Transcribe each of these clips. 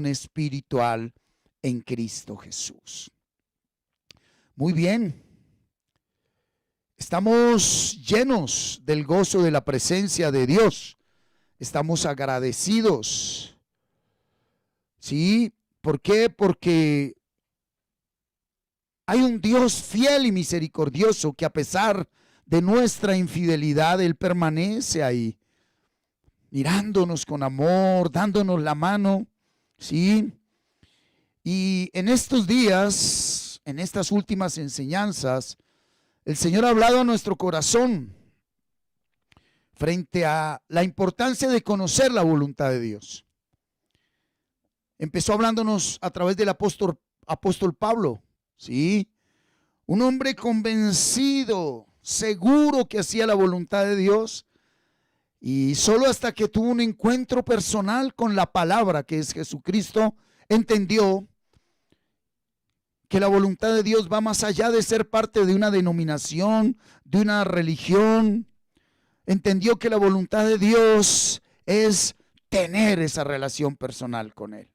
espiritual en Cristo Jesús. Muy bien. Estamos llenos del gozo de la presencia de Dios. Estamos agradecidos. ¿Sí? ¿Por qué? Porque hay un Dios fiel y misericordioso que a pesar de nuestra infidelidad, Él permanece ahí, mirándonos con amor, dándonos la mano. ¿Sí? Y en estos días, en estas últimas enseñanzas, el Señor ha hablado a nuestro corazón frente a la importancia de conocer la voluntad de Dios. Empezó hablándonos a través del apóstol Pablo, ¿sí? Un hombre convencido, seguro que hacía la voluntad de Dios, y solo hasta que tuvo un encuentro personal con la palabra, que es Jesucristo, entendió que la voluntad de Dios va más allá de ser parte de una denominación, de una religión. Entendió que la voluntad de Dios es tener esa relación personal con Él.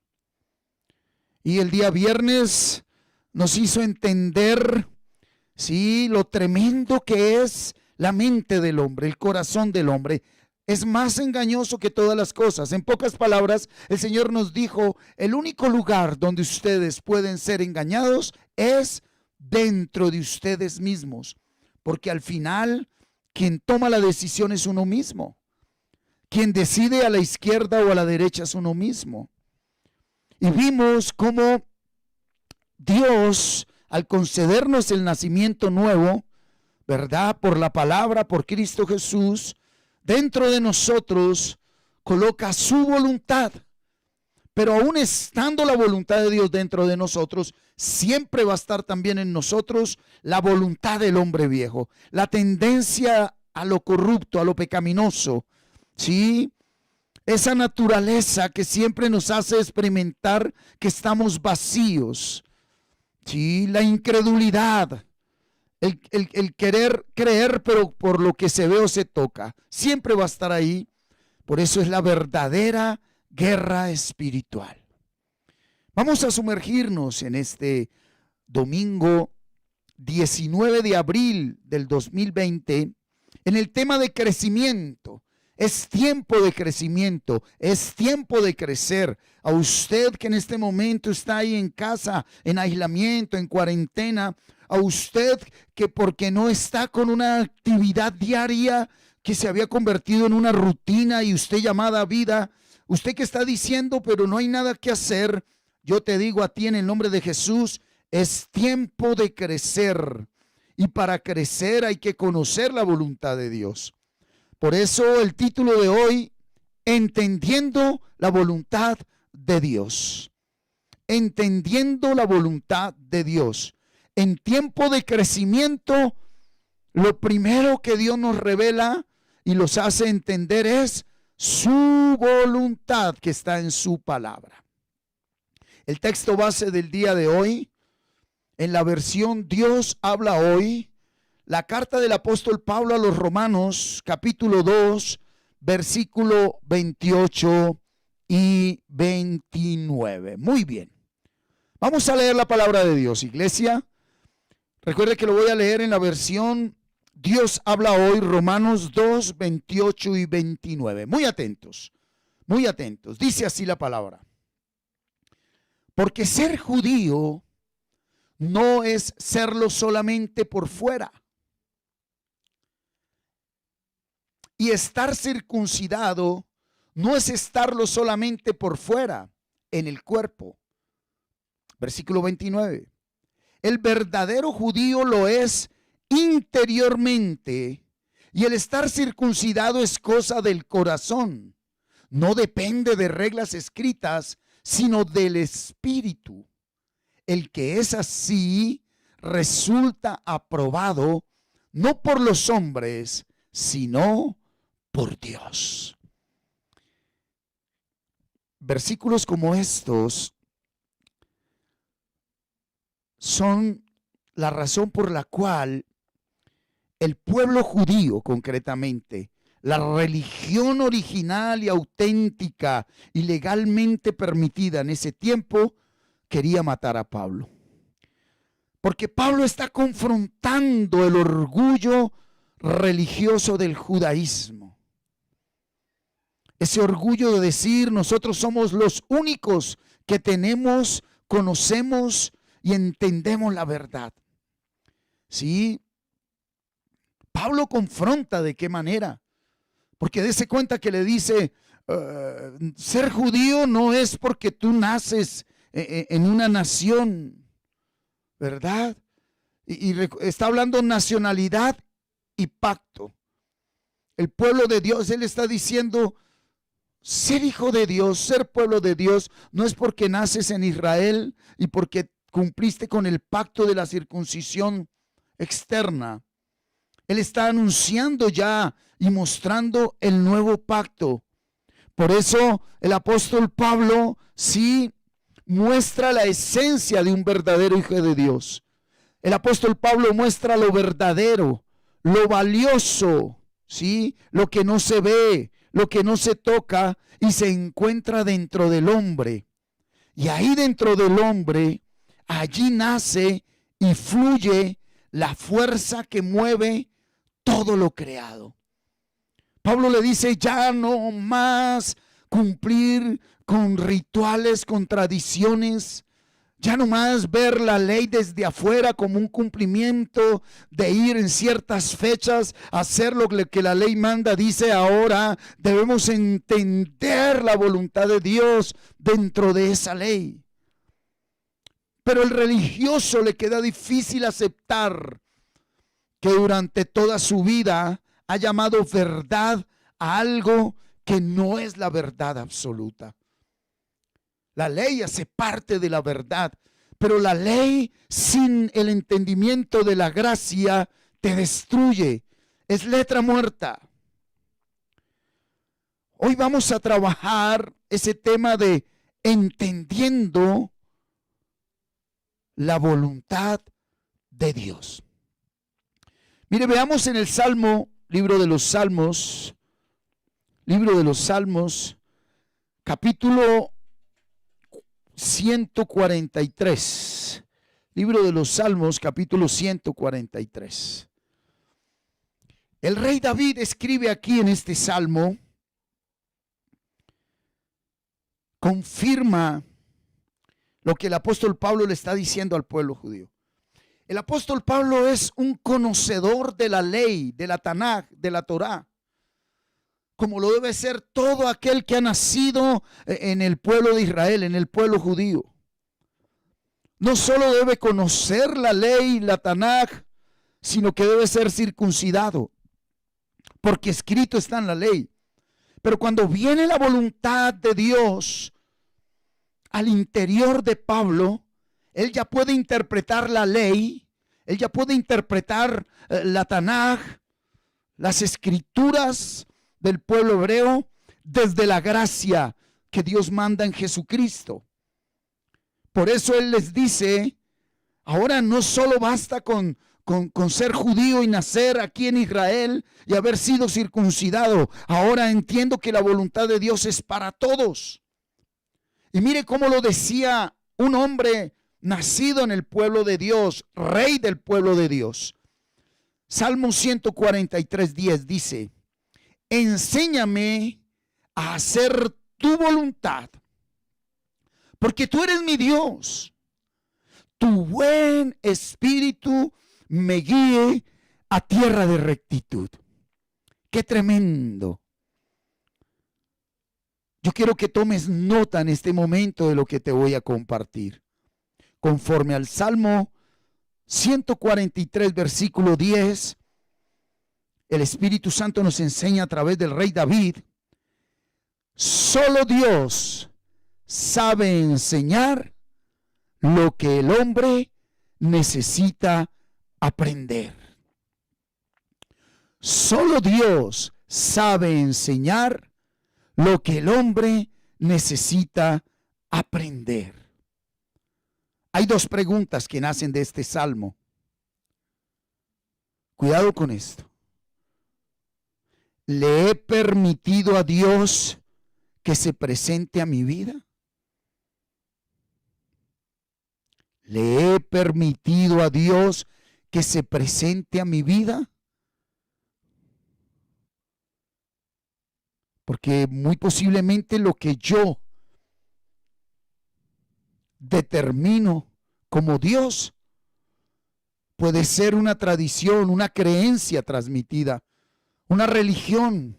Y el día viernes nos hizo entender, sí, lo tremendo que es la mente del hombre, el corazón del hombre. Es más engañoso que todas las cosas. En pocas palabras, el Señor nos dijo, el único lugar donde ustedes pueden ser engañados es dentro de ustedes mismos. Porque al final, quien toma la decisión es uno mismo. Quien decide a la izquierda o a la derecha es uno mismo. Y vimos cómo Dios, al concedernos el nacimiento nuevo, ¿verdad? Por la palabra, por Cristo Jesús, dentro de nosotros coloca su voluntad. Pero aún estando la voluntad de Dios dentro de nosotros, siempre va a estar también en nosotros la voluntad del hombre viejo, la tendencia a lo corrupto, a lo pecaminoso, ¿sí? Esa naturaleza que siempre nos hace experimentar que estamos vacíos, ¿sí? La incredulidad. El querer creer, pero por lo que se ve o se toca, siempre va a estar ahí. Por eso es la verdadera guerra espiritual. Vamos a sumergirnos en este domingo 19 de abril del 2020 en el tema de crecimiento. Es tiempo de crecimiento, es tiempo de crecer. A usted que en este momento está ahí en casa, en aislamiento, en cuarentena, a usted que porque no está con una actividad diaria que se había convertido en una rutina y usted llamada vida, usted que está diciendo pero no hay nada que hacer, yo te digo a ti en el nombre de Jesús, es tiempo de crecer. Y para crecer hay que conocer la voluntad de Dios. Por eso el título de hoy, entendiendo la voluntad de Dios. Entendiendo la voluntad de Dios. En tiempo de crecimiento, lo primero que Dios nos revela y los hace entender es su voluntad que está en su palabra. El texto base del día de hoy, en la versión Dios habla hoy, la carta del apóstol Pablo a los Romanos, capítulo 2, versículo 28 y 29. Muy bien. Vamos a leer la palabra de Dios, iglesia. Recuerde que lo voy a leer en la versión Dios habla hoy, Romanos 2, 28 y 29. Muy atentos, muy atentos. Dice así la palabra. Porque ser judío no es serlo solamente por fuera. Y estar circuncidado no es estarlo solamente por fuera, en el cuerpo. Versículo 29. El verdadero judío lo es interiormente, y el estar circuncidado es cosa del corazón. No depende de reglas escritas, sino del espíritu. El que es así resulta aprobado, no por los hombres, sino por Dios. Versículos como estos son la razón por la cual el pueblo judío, concretamente, la religión original y auténtica y legalmente permitida en ese tiempo, quería matar a Pablo. Porque Pablo está confrontando el orgullo religioso del judaísmo. Ese orgullo de decir nosotros somos los únicos que tenemos, conocemos y entendemos la verdad. Sí, Pablo confronta de qué manera. Porque dése cuenta que le dice, ser judío no es porque tú naces en una nación, ¿verdad? Y está hablando nacionalidad y pacto. El pueblo de Dios, él está diciendo, ser hijo de Dios, ser pueblo de Dios, no es porque naces en Israel y porque cumpliste con el pacto de la circuncisión externa. Él está anunciando ya y mostrando el nuevo pacto. Por eso el apóstol Pablo sí muestra la esencia de un verdadero hijo de Dios. El apóstol Pablo muestra lo verdadero, lo valioso, ¿sí? Lo que no se ve, lo que no se toca y se encuentra dentro del hombre. Y ahí dentro del hombre, allí nace y fluye la fuerza que mueve todo lo creado. Pablo le dice, ya no más cumplir con rituales, con tradiciones, ya no más ver la ley desde afuera como un cumplimiento de ir en ciertas fechas a hacer lo que la ley manda. Dice, ahora debemos entender la voluntad de Dios dentro de esa ley. Pero el religioso le queda difícil aceptar que durante toda su vida ha llamado verdad a algo que no es la verdad absoluta. La ley hace parte de la verdad, pero la ley sin el entendimiento de la gracia te destruye. Es letra muerta. Hoy vamos a trabajar ese tema de entendiendo la voluntad de Dios. Mire, veamos en el Salmo, libro de los Salmos, capítulo 143. Libro de los Salmos, capítulo 143. El rey David escribe aquí en este salmo, confirma lo que el apóstol Pablo le está diciendo al pueblo judío. El apóstol Pablo es un conocedor de la ley, de la Tanaj, de la Torá, como lo debe ser todo aquel que ha nacido en el pueblo de Israel, en el pueblo judío. No solo debe conocer la ley, la Tanaj, sino que debe ser circuncidado, porque escrito está en la ley. Pero cuando viene la voluntad de Dios al interior de Pablo, él ya puede interpretar la ley, él ya puede interpretar la Tanaj, las escrituras del pueblo hebreo, desde la gracia que Dios manda en Jesucristo. Por eso él les dice, ahora no solo basta con ser judío y nacer aquí en Israel y haber sido circuncidado. Ahora entiendo que la voluntad de Dios es para todos. Y mire cómo lo decía un hombre nacido en el pueblo de Dios, rey del pueblo de Dios. Salmo 143:10 dice, enséñame a hacer tu voluntad, porque tú eres mi Dios. Tu buen espíritu me guíe a tierra de rectitud. Qué tremendo. Yo quiero que tomes nota en este momento de lo que te voy a compartir. Conforme al Salmo 143, versículo 10, el Espíritu Santo nos enseña a través del rey David, solo Dios sabe enseñar lo que el hombre necesita aprender. Solo Dios sabe enseñar lo que el hombre necesita aprender. Hay dos preguntas que nacen de este salmo. Cuidado con esto. ¿Le he permitido a Dios que se presente a mi vida? ¿Le he permitido a Dios que se presente a mi vida? Porque muy posiblemente lo que yo determino como Dios puede ser una tradición, una creencia transmitida, una religión,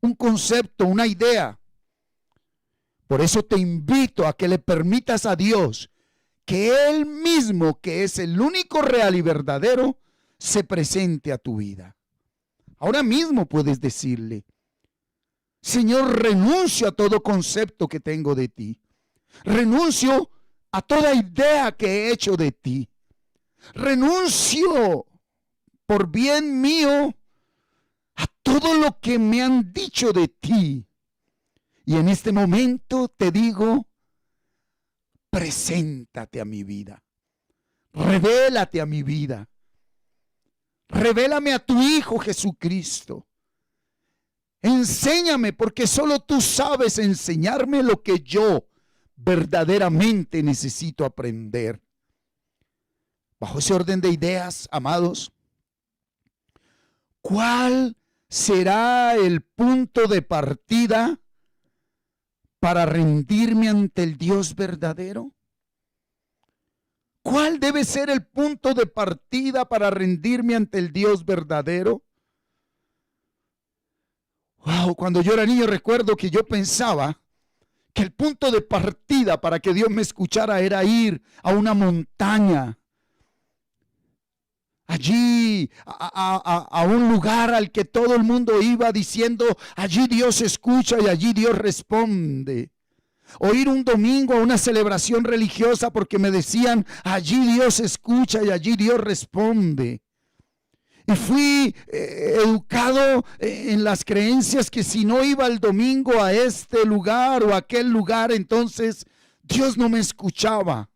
un concepto, una idea. Por eso te invito a que le permitas a Dios que Él mismo, que es el único real y verdadero, se presente a tu vida. Ahora mismo puedes decirle: Señor, renuncio a todo concepto que tengo de ti. Renuncio a toda idea que he hecho de ti. Renuncio por bien mío a todo lo que me han dicho de ti. Y en este momento te digo: preséntate a mi vida. Revélate a mi vida. Revélame a tu Hijo Jesucristo. Enséñame, porque solo tú sabes enseñarme lo que yo verdaderamente necesito aprender. Bajo ese orden de ideas, amados, ¿cuál será el punto de partida para rendirme ante el Dios verdadero? ¿Cuál debe ser el punto de partida para rendirme ante el Dios verdadero? Wow, cuando yo era niño recuerdo que yo pensaba que el punto de partida para que Dios me escuchara era ir a una montaña, allí a un lugar al que todo el mundo iba diciendo: allí Dios escucha y allí Dios responde. O ir un domingo a una celebración religiosa porque me decían: allí Dios escucha y allí Dios responde. Y fui educado en las creencias que si no iba el domingo a este lugar o a aquel lugar, entonces Dios no me escuchaba.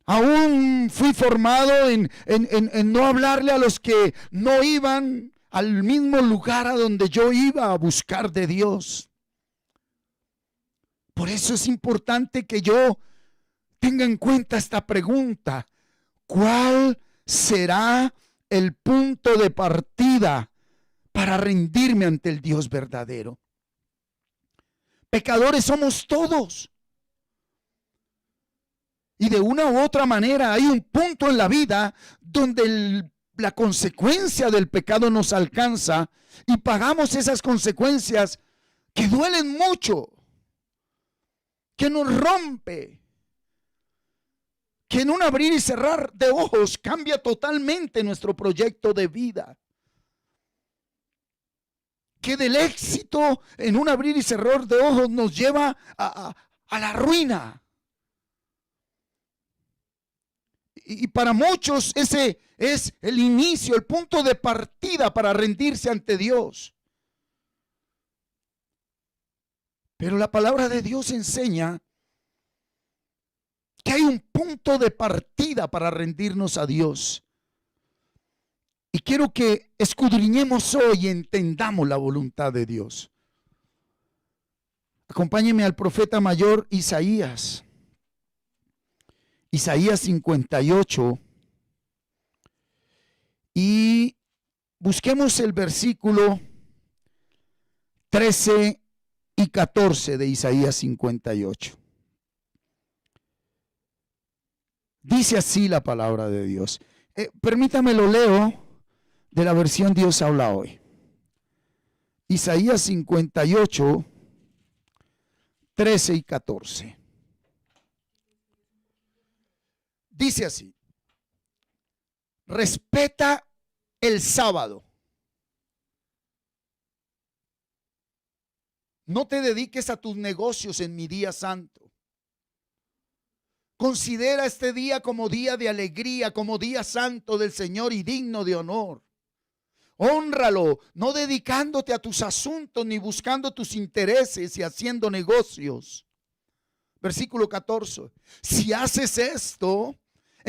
Aún fui formado en no hablarle a los que no iban al mismo lugar a donde yo iba a buscar de Dios. Por eso es importante que yo tenga en cuenta esta pregunta: ¿cuál será el punto de partida para rendirme ante el Dios verdadero? Pecadores somos todos. Y de una u otra manera hay un punto en la vida donde la consecuencia del pecado nos alcanza y pagamos esas consecuencias que duelen mucho, que nos rompe, que en un abrir y cerrar de ojos cambia totalmente nuestro proyecto de vida. Que del éxito en un abrir y cerrar de ojos nos lleva a la ruina. Y para muchos ese es el inicio, el punto de partida para rendirse ante Dios. Pero la palabra de Dios enseña que hay un punto de partida para rendirnos a Dios. Y quiero que escudriñemos hoy y entendamos la voluntad de Dios. Acompáñenme al profeta mayor Isaías. Isaías 58. Y busquemos el versículo 13 y 14 de Isaías 58. Dice así la palabra de Dios. Permítame lo leo de la versión Dios habla hoy. Isaías 58, 13 y 14. Dice así: respeta el sábado. No te dediques a tus negocios en mi día santo. Considera este día como día de alegría, como día santo del Señor y digno de honor. Hónralo, no dedicándote a tus asuntos ni buscando tus intereses y haciendo negocios. Versículo 14. Si haces esto,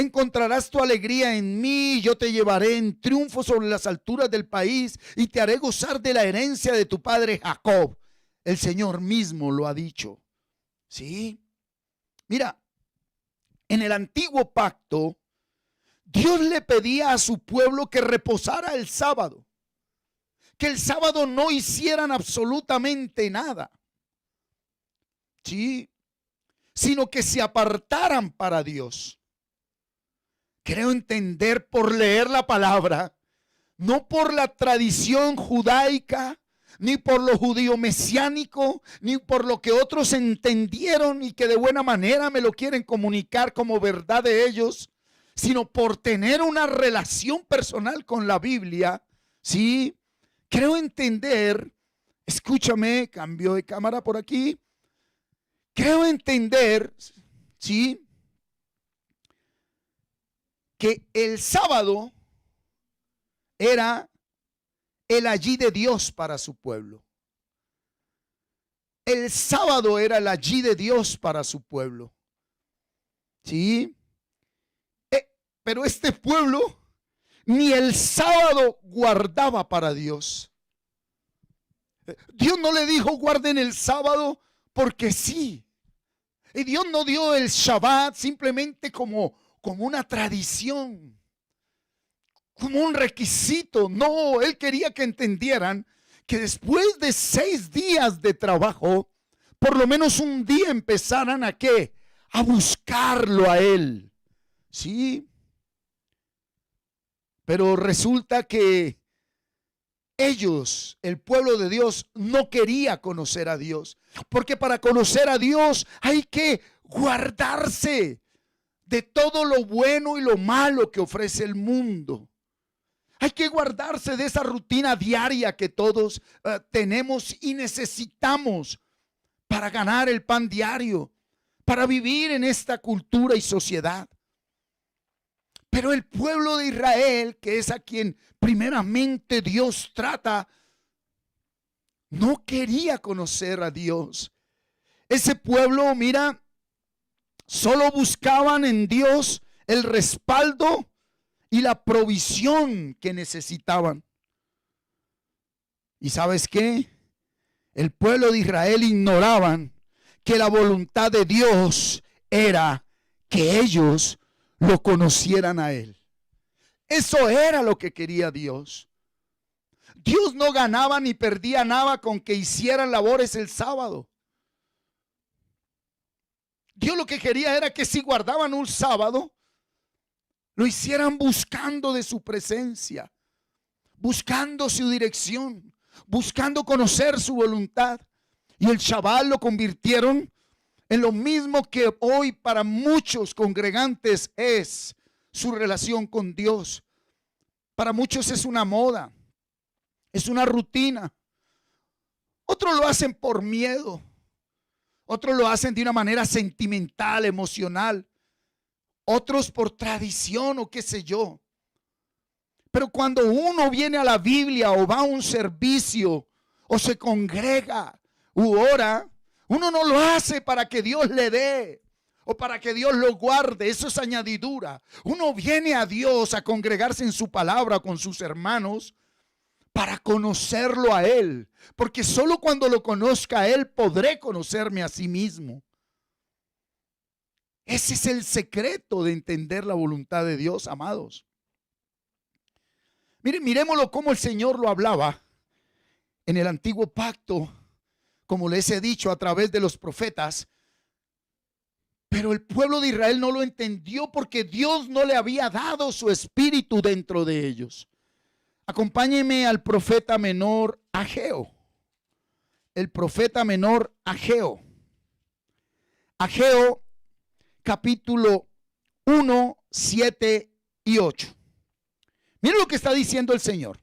Encontrarás tu alegría en mí. Yo te llevaré en triunfo sobre las alturas del país y te haré gozar de la herencia de tu padre Jacob. El Señor mismo lo ha dicho. ¿Sí? Mira, en el antiguo pacto, Dios le pedía a su pueblo que reposara el sábado, que el sábado no hicieran absolutamente nada, ¿sí? Sino que se apartaran para Dios. Creo entender por leer la palabra, no por la tradición judaica, ni por lo judío mesiánico, ni por lo que otros entendieron y que de buena manera me lo quieren comunicar como verdad de ellos, sino por tener una relación personal con la Biblia. Sí, creo entender, escúchame, cambio de cámara por aquí. Creo entender, sí, que el sábado era el allí de Dios para su pueblo. El sábado era el allí de Dios para su pueblo. Sí. Pero este pueblo ni el sábado guardaba para Dios. Dios no le dijo guarden el sábado porque sí. Y Dios no dio el Shabbat simplemente como una tradición, como un requisito. No, Él quería que entendieran que después de 6 días de trabajo, por lo menos un día empezaran a ¿qué? A buscarlo a Él. Sí. Pero resulta que ellos, el pueblo de Dios, no quería conocer a Dios. Porque para conocer a Dios hay que guardarse de todo lo bueno y lo malo que ofrece el mundo. Hay que guardarse de esa rutina diaria que todos tenemos y necesitamos para ganar el pan diario, para vivir en esta cultura y sociedad. Pero el pueblo de Israel, que es a quien primeramente Dios trata, no quería conocer a Dios. Ese pueblo, mira, solo buscaban en Dios el respaldo y la provisión que necesitaban. ¿Y sabes qué? El pueblo de Israel ignoraban que la voluntad de Dios era que ellos lo conocieran a Él. Eso era lo que quería Dios. Dios no ganaba ni perdía nada con que hicieran labores el sábado. Dios lo que quería era que si guardaban un sábado, lo hicieran buscando de su presencia, buscando su dirección, buscando conocer su voluntad. Y el Shabbat lo convirtieron en lo mismo que hoy para muchos congregantes es su relación con Dios. Para muchos es una moda, es una rutina. Otros lo hacen por miedo, otros lo hacen de una manera sentimental, emocional, otros por tradición o qué sé yo. Pero cuando uno viene a la Biblia o va a un servicio o se congrega u ora, uno no lo hace para que Dios le dé o para que Dios lo guarde. Eso es añadidura. Uno viene a Dios a congregarse en su palabra con sus hermanos para conocerlo a Él. Porque solo cuando lo conozca a Él podré conocerme a sí mismo. Ese es el secreto de entender la voluntad de Dios, amados. Miren, miremoslo como el Señor lo hablaba en el antiguo pacto, como les he dicho, a través de los profetas. Pero el pueblo de Israel no lo entendió porque Dios no le había dado su espíritu dentro de ellos. Acompáñenme al profeta menor Ageo. El profeta menor Ageo. Ageo capítulo 1, 7 y 8. Miren lo que está diciendo el Señor.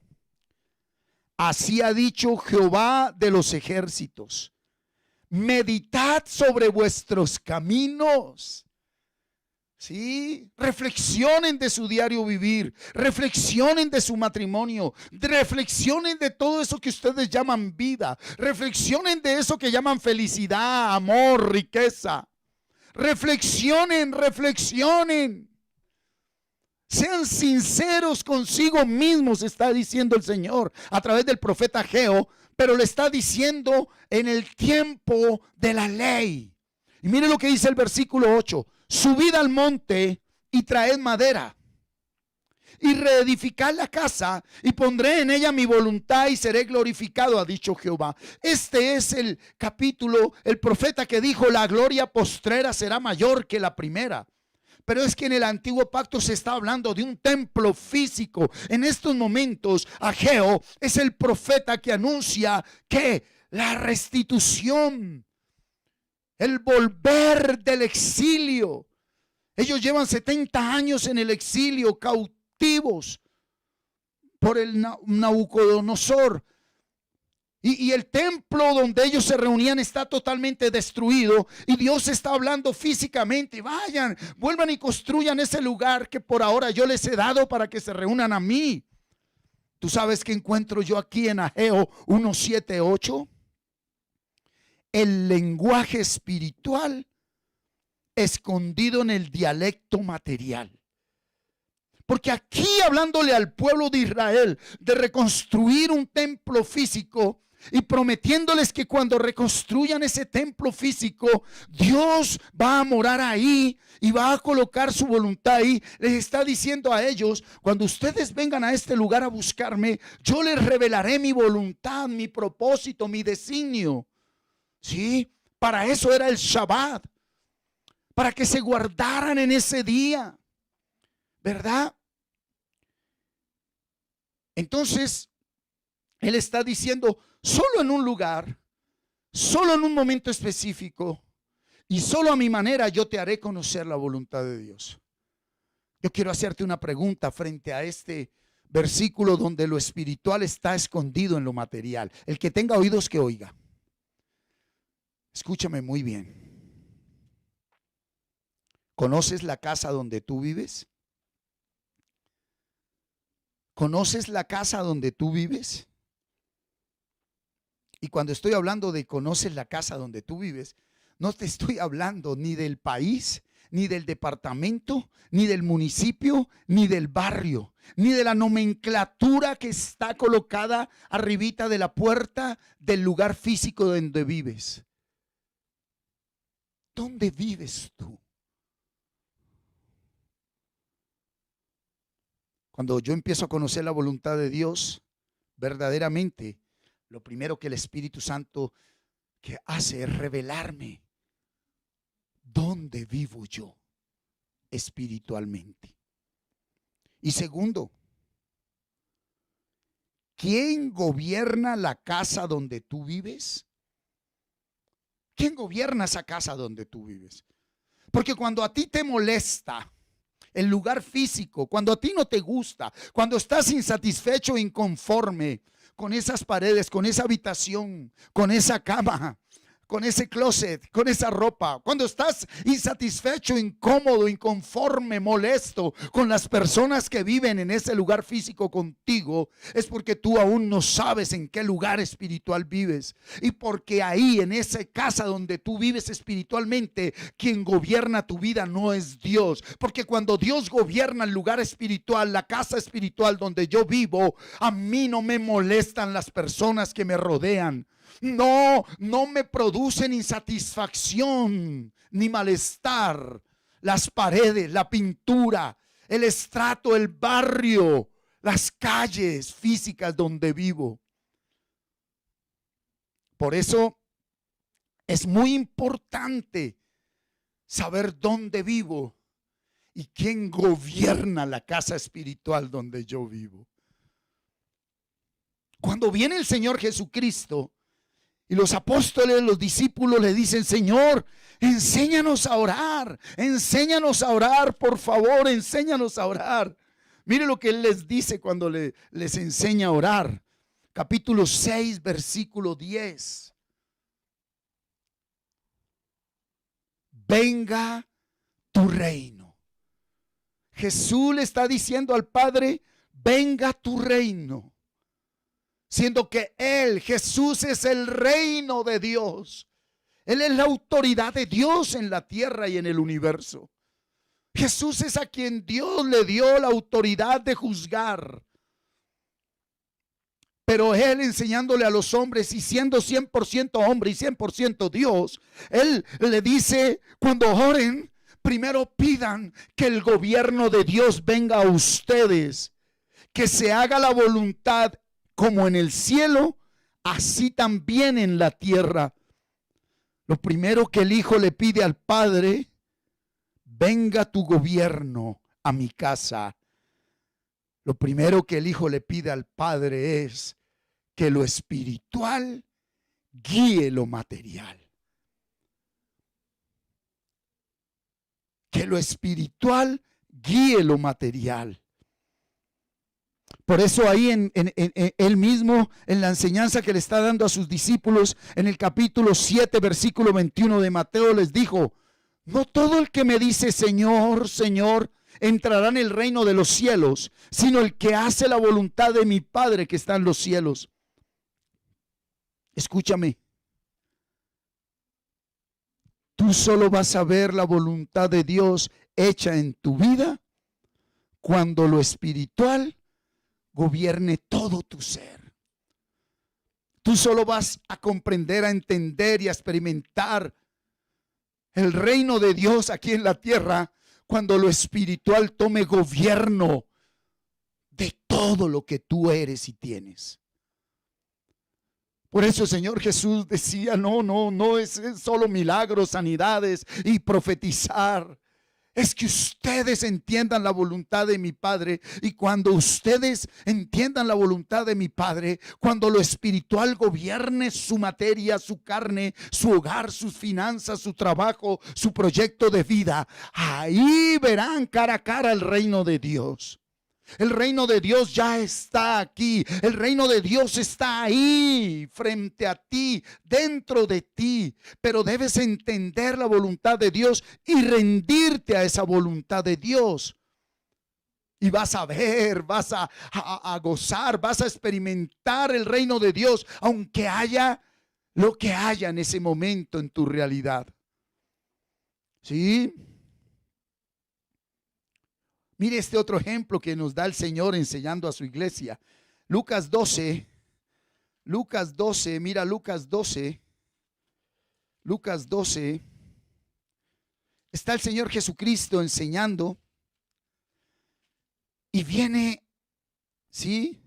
Así ha dicho Jehová de los ejércitos: meditad sobre vuestros caminos. Sí, reflexionen de su diario vivir, reflexionen de su matrimonio, reflexionen de todo eso que ustedes llaman vida, reflexionen de eso que llaman felicidad, amor, riqueza. Reflexionen, reflexionen. Sean sinceros consigo mismos, está diciendo el Señor a través del profeta Ageo, pero le está diciendo en el tiempo de la ley. Y mire lo que dice el versículo 8: subid al monte y traed madera y reedificad la casa, y pondré en ella mi voluntad y seré glorificado, ha dicho Jehová. Este es el capítulo, el profeta que dijo: la gloria postrera será mayor que la primera. Pero es que en el antiguo pacto se está hablando de un templo físico. En estos momentos Ageo es el profeta que anuncia que la restitución, el volver del exilio. Ellos llevan 70 años en el exilio, cautivos por el Nabucodonosor. Y el templo donde ellos se reunían está totalmente destruido. Y Dios está hablando físicamente: vayan, vuelvan y construyan ese lugar que por ahora yo les he dado para que se reúnan a mí. ¿Tú sabes qué encuentro yo aquí en Ageo 1:7-8? El lenguaje espiritual escondido en el dialecto material. Porque aquí, hablándole al pueblo de Israel de reconstruir un templo físico y prometiéndoles que cuando reconstruyan ese templo físico, Dios va a morar ahí y va a colocar su voluntad ahí, les está diciendo a ellos: cuando ustedes vengan a este lugar a buscarme, yo les revelaré mi voluntad, mi propósito, mi designio. Sí, para eso era el Shabbat, para que se guardaran en ese día, ¿verdad? Entonces, Él está diciendo: solo en un lugar, solo en un momento específico y solo a mi manera yo te haré conocer la voluntad de Dios. Yo quiero hacerte una pregunta frente a este versículo donde lo espiritual está escondido en lo material. El que tenga oídos que oiga. Escúchame muy bien. ¿Conoces la casa donde tú vives? ¿Conoces la casa donde tú vives? Y cuando estoy hablando de conoces la casa donde tú vives, no te estoy hablando ni del país, ni del departamento, ni del municipio, ni del barrio, ni de la nomenclatura que está colocada arribita de la puerta del lugar físico donde vives. ¿Dónde vives tú? Cuando yo empiezo a conocer la voluntad de Dios, verdaderamente, lo primero que el Espíritu Santo que hace es revelarme dónde vivo yo espiritualmente. Y segundo, ¿quién gobierna la casa donde tú vives? ¿Quién gobierna esa casa donde tú vives? Porque cuando a ti te molesta el lugar físico, cuando a ti no te gusta, cuando estás insatisfecho e inconforme con esas paredes, con esa habitación, con esa cama, con ese closet, con esa ropa, cuando estás insatisfecho, incómodo, inconforme, molesto con las personas que viven en ese lugar físico contigo, es porque tú aún no sabes en qué lugar espiritual vives. Y porque ahí, en esa casa donde tú vives espiritualmente, quien gobierna tu vida no es Dios. Porque cuando Dios gobierna el lugar espiritual, la casa espiritual donde yo vivo, a mí no me molestan las personas que me rodean. No me producen insatisfacción ni malestar las paredes, la pintura, el estrato, el barrio, las calles físicas donde vivo. Por eso es muy importante saber dónde vivo y quién gobierna la casa espiritual donde yo vivo. Cuando viene el Señor Jesucristo, y los apóstoles, los discípulos le dicen: Señor, enséñanos a orar, por favor, enséñanos a orar. Mire lo que Él les dice cuando les enseña a orar. Capítulo 6, versículo 10. Venga tu reino. Jesús le está diciendo al Padre: venga tu reino. Siendo que Él, Jesús, es el reino de Dios. Él es la autoridad de Dios en la tierra y en el universo. Jesús es a quien Dios le dio la autoridad de juzgar. Pero Él, enseñándole a los hombres y siendo 100% hombre y 100% Dios, Él le dice: cuando oren, primero pidan que el gobierno de Dios venga a ustedes, que se haga la voluntad como en el cielo, así también en la tierra. Lo primero que el Hijo le pide al Padre: venga tu gobierno a mi casa. Lo primero que el Hijo le pide al Padre es que lo espiritual guíe lo material. Que lo espiritual guíe lo material. Por eso ahí en él mismo, en la enseñanza que le está dando a sus discípulos, en el capítulo 7, versículo 21 de Mateo, les dijo: no todo el que me dice Señor, Señor, entrará en el reino de los cielos, sino el que hace la voluntad de mi Padre que está en los cielos. Escúchame. Tú solo vas a ver la voluntad de Dios hecha en tu vida cuando lo espiritual gobierne todo tu ser. Tú solo vas a comprender, a entender y a experimentar el reino de Dios aquí en la tierra cuando lo espiritual tome gobierno de todo lo que tú eres y tienes. Por eso el Señor Jesús decía: no es solo milagros, sanidades y profetizar. Es que ustedes entiendan la voluntad de mi Padre. Y cuando ustedes entiendan la voluntad de mi Padre, cuando lo espiritual gobierne su materia, su carne, su hogar, sus finanzas, su trabajo, su proyecto de vida, ahí verán cara a cara el reino de Dios. El reino de Dios ya está aquí. El reino de Dios está ahí, frente a ti, dentro de ti. Pero debes entender la voluntad de Dios y rendirte a esa voluntad de Dios. Y vas a ver, vas a gozar, vas a experimentar el reino de Dios, aunque haya lo que haya en ese momento en tu realidad. ¿Sí? Mire este otro ejemplo que nos da el Señor enseñando a su iglesia. Lucas 12, mira Lucas 12. Está el Señor Jesucristo enseñando y viene, ¿sí?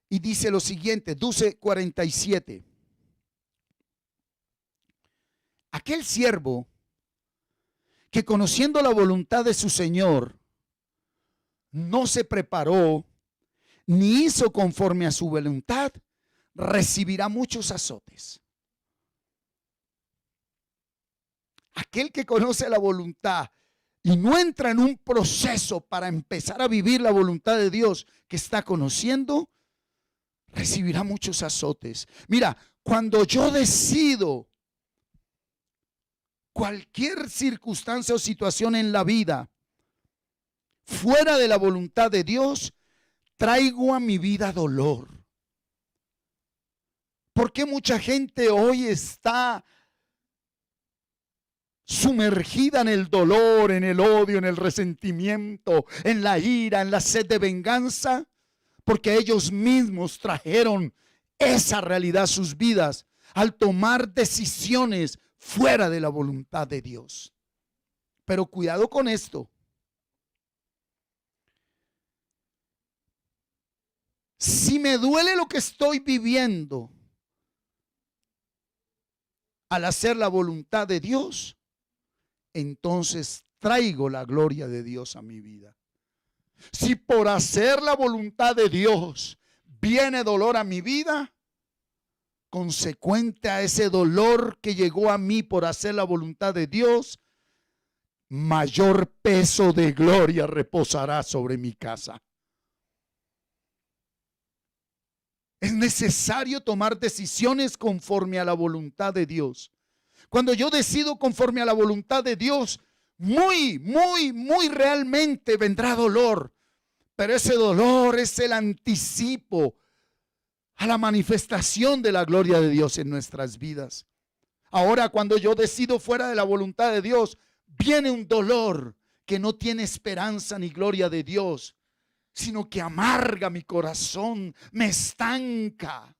Y dice lo siguiente, 12:47. Aquel siervo que conociendo la voluntad de su Señor, no se preparó ni hizo conforme a su voluntad, recibirá muchos azotes. Aquel que conoce la voluntad y no entra en un proceso para empezar a vivir la voluntad de Dios que está conociendo, recibirá muchos azotes. Mira, cuando yo decido cualquier circunstancia o situación en la vida fuera de la voluntad de Dios, traigo a mi vida dolor. ¿Por qué mucha gente hoy está sumergida en el dolor, en el odio, en el resentimiento, en la ira, en la sed de venganza? Porque ellos mismos trajeron esa realidad a sus vidas al tomar decisiones fuera de la voluntad de Dios. Pero cuidado con esto. Si me duele lo que estoy viviendo al hacer la voluntad de Dios, entonces traigo la gloria de Dios a mi vida. Si por hacer la voluntad de Dios viene dolor a mi vida, consecuente a ese dolor que llegó a mí por hacer la voluntad de Dios, mayor peso de gloria reposará sobre mi casa. Es necesario tomar decisiones conforme a la voluntad de Dios. Cuando yo decido conforme a la voluntad de Dios, muy realmente vendrá dolor. Pero ese dolor es el anticipo a la manifestación de la gloria de Dios en nuestras vidas. Ahora, cuando yo decido fuera de la voluntad de Dios, viene un dolor que no tiene esperanza ni gloria de Dios, sino que amarga mi corazón, me estanca,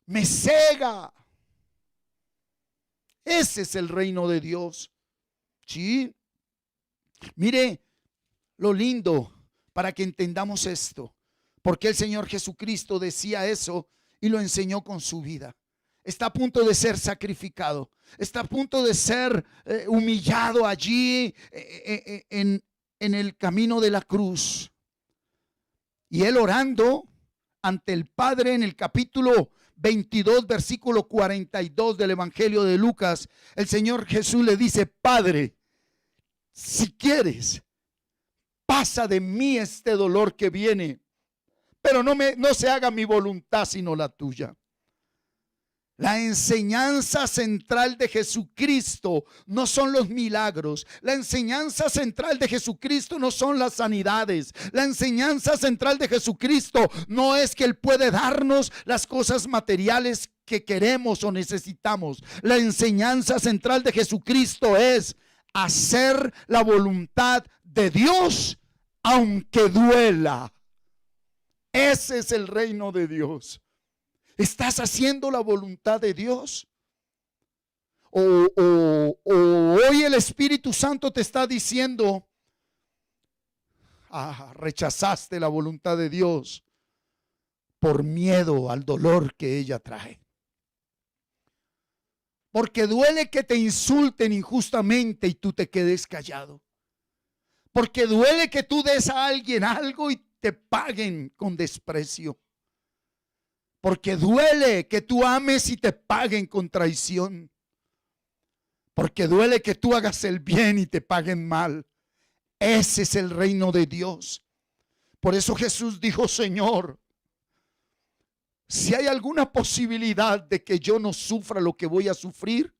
me cega. Ese es el reino de Dios. Sí. Mire lo lindo para que entendamos esto. Porque el Señor Jesucristo decía eso y lo enseñó con su vida. Está a punto de ser sacrificado. Está a punto de ser humillado allí en el camino de la cruz. Y él orando ante el Padre en el capítulo 22, versículo 42 del Evangelio de Lucas, el Señor Jesús le dice: Padre, si quieres, pasa de mí este dolor que viene, pero no se haga mi voluntad sino la tuya. La enseñanza central de Jesucristo no son los milagros. La enseñanza central de Jesucristo no son las sanidades. La enseñanza central de Jesucristo no es que Él puede darnos las cosas materiales que queremos o necesitamos. La enseñanza central de Jesucristo es hacer la voluntad de Dios aunque duela. Ese es el reino de Dios. ¿Estás haciendo la voluntad de Dios? O hoy el Espíritu Santo te está diciendo: rechazaste la voluntad de Dios por miedo al dolor que ella trae. Porque duele que te insulten injustamente y tú te quedes callado. Porque duele que tú des a alguien algo y te paguen con desprecio. Porque duele que tú ames y te paguen con traición. Porque duele que tú hagas el bien y te paguen mal. Ese es el reino de Dios. Por eso Jesús dijo: Señor, si hay alguna posibilidad de que yo no sufra lo que voy a sufrir,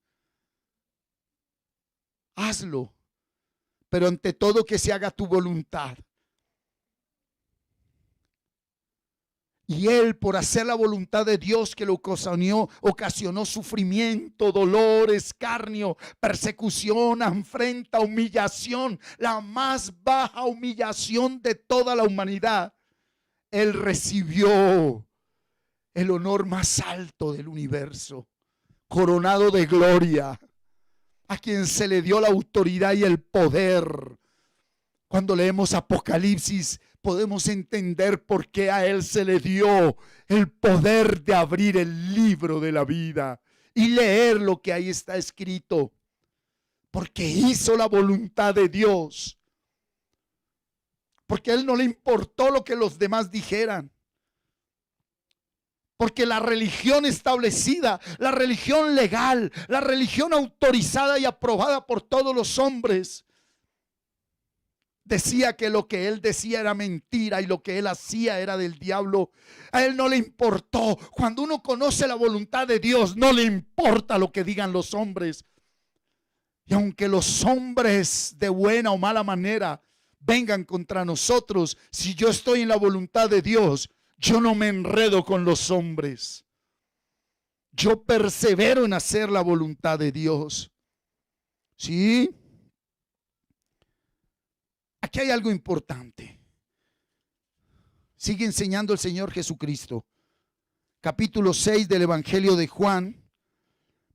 hazlo. Pero ante todo que se haga tu voluntad. Y él, por hacer la voluntad de Dios, que lo ocasionó sufrimiento, dolor, escarnio, persecución, afrenta, humillación, la más baja humillación de toda la humanidad, él recibió el honor más alto del universo, coronado de gloria, a quien se le dio la autoridad y el poder. Cuando leemos Apocalipsis, podemos entender por qué a él se le dio el poder de abrir el libro de la vida y leer lo que ahí está escrito. Porque hizo la voluntad de Dios. Porque a él no le importó lo que los demás dijeran. Porque la religión establecida, la religión legal, la religión autorizada y aprobada por todos los hombres, decía que lo que él decía era mentira y lo que él hacía era del diablo. A él no le importó. Cuando uno conoce la voluntad de Dios, no le importa lo que digan los hombres. Y aunque los hombres de buena o mala manera vengan contra nosotros, si yo estoy en la voluntad de Dios, yo no me enredo con los hombres. Yo persevero en hacer la voluntad de Dios. ¿Sí? Aquí hay algo importante. Sigue enseñando el Señor Jesucristo. Capítulo 6 del Evangelio de Juan,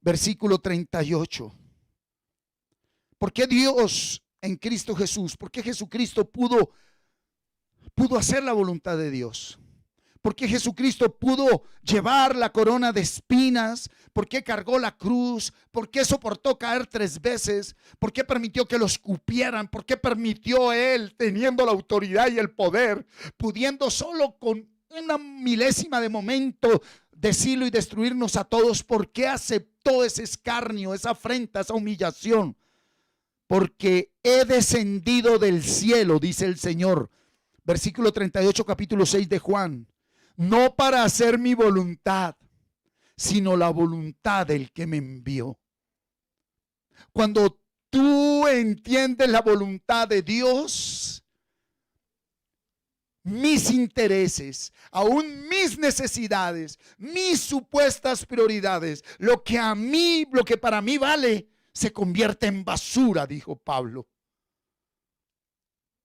versículo 38. ¿Por qué Dios en Cristo Jesús? ¿Por qué Jesucristo pudo hacer la voluntad de Dios? ¿Por qué Jesucristo pudo llevar la corona de espinas? ¿Por qué cargó la cruz? ¿Por qué soportó caer 3 veces? ¿Por qué permitió que lo escupieran? ¿Por qué permitió él, teniendo la autoridad y el poder, pudiendo solo con una milésima de momento decirlo y destruirnos a todos? ¿Por qué aceptó ese escarnio, esa afrenta, esa humillación? Porque he descendido del cielo, dice el Señor. Versículo 38, capítulo 6 de Juan. No para hacer mi voluntad, sino la voluntad del que me envió. Cuando tú entiendes la voluntad de Dios, mis intereses, aún mis necesidades, mis supuestas prioridades, lo que para mí vale, se convierte en basura, dijo Pablo.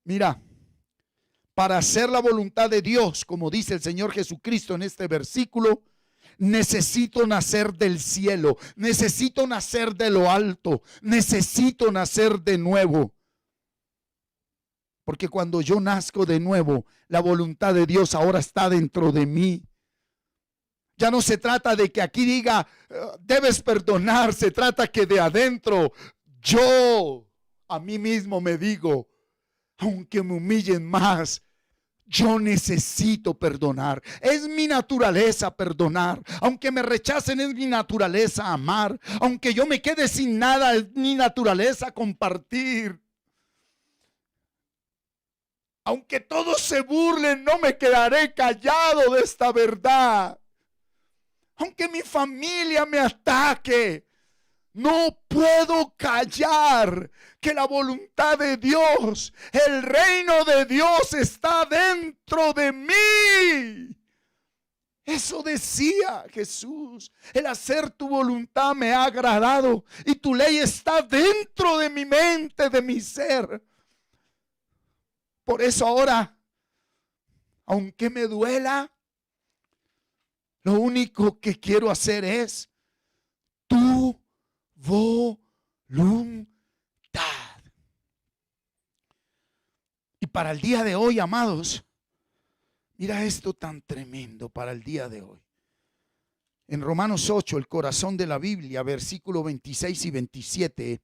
Mira, para hacer la voluntad de Dios, como dice el Señor Jesucristo en este versículo, necesito nacer del cielo, necesito nacer de lo alto, necesito nacer de nuevo. Porque cuando yo nazco de nuevo, la voluntad de Dios ahora está dentro de mí. Ya no se trata de que aquí diga, debes perdonar, se trata que de adentro yo a mí mismo me digo, aunque me humillen más, yo necesito perdonar. Es mi naturaleza perdonar. Aunque me rechacen, es mi naturaleza amar. Aunque yo me quede sin nada, es mi naturaleza compartir. Aunque todos se burlen, no me quedaré callado de esta verdad. Aunque mi familia me ataque, no puedo callar que la voluntad de Dios, el reino de Dios está dentro de mí. Eso decía Jesús. El hacer tu voluntad me ha agradado y tu ley está dentro de mi mente, de mi ser. Por eso ahora, aunque me duela, lo único que quiero hacer es tu voluntad. Y para el día de hoy, amados, mira esto tan tremendo para el día de hoy. En Romanos 8, el corazón de la Biblia, versículo 26 y 27,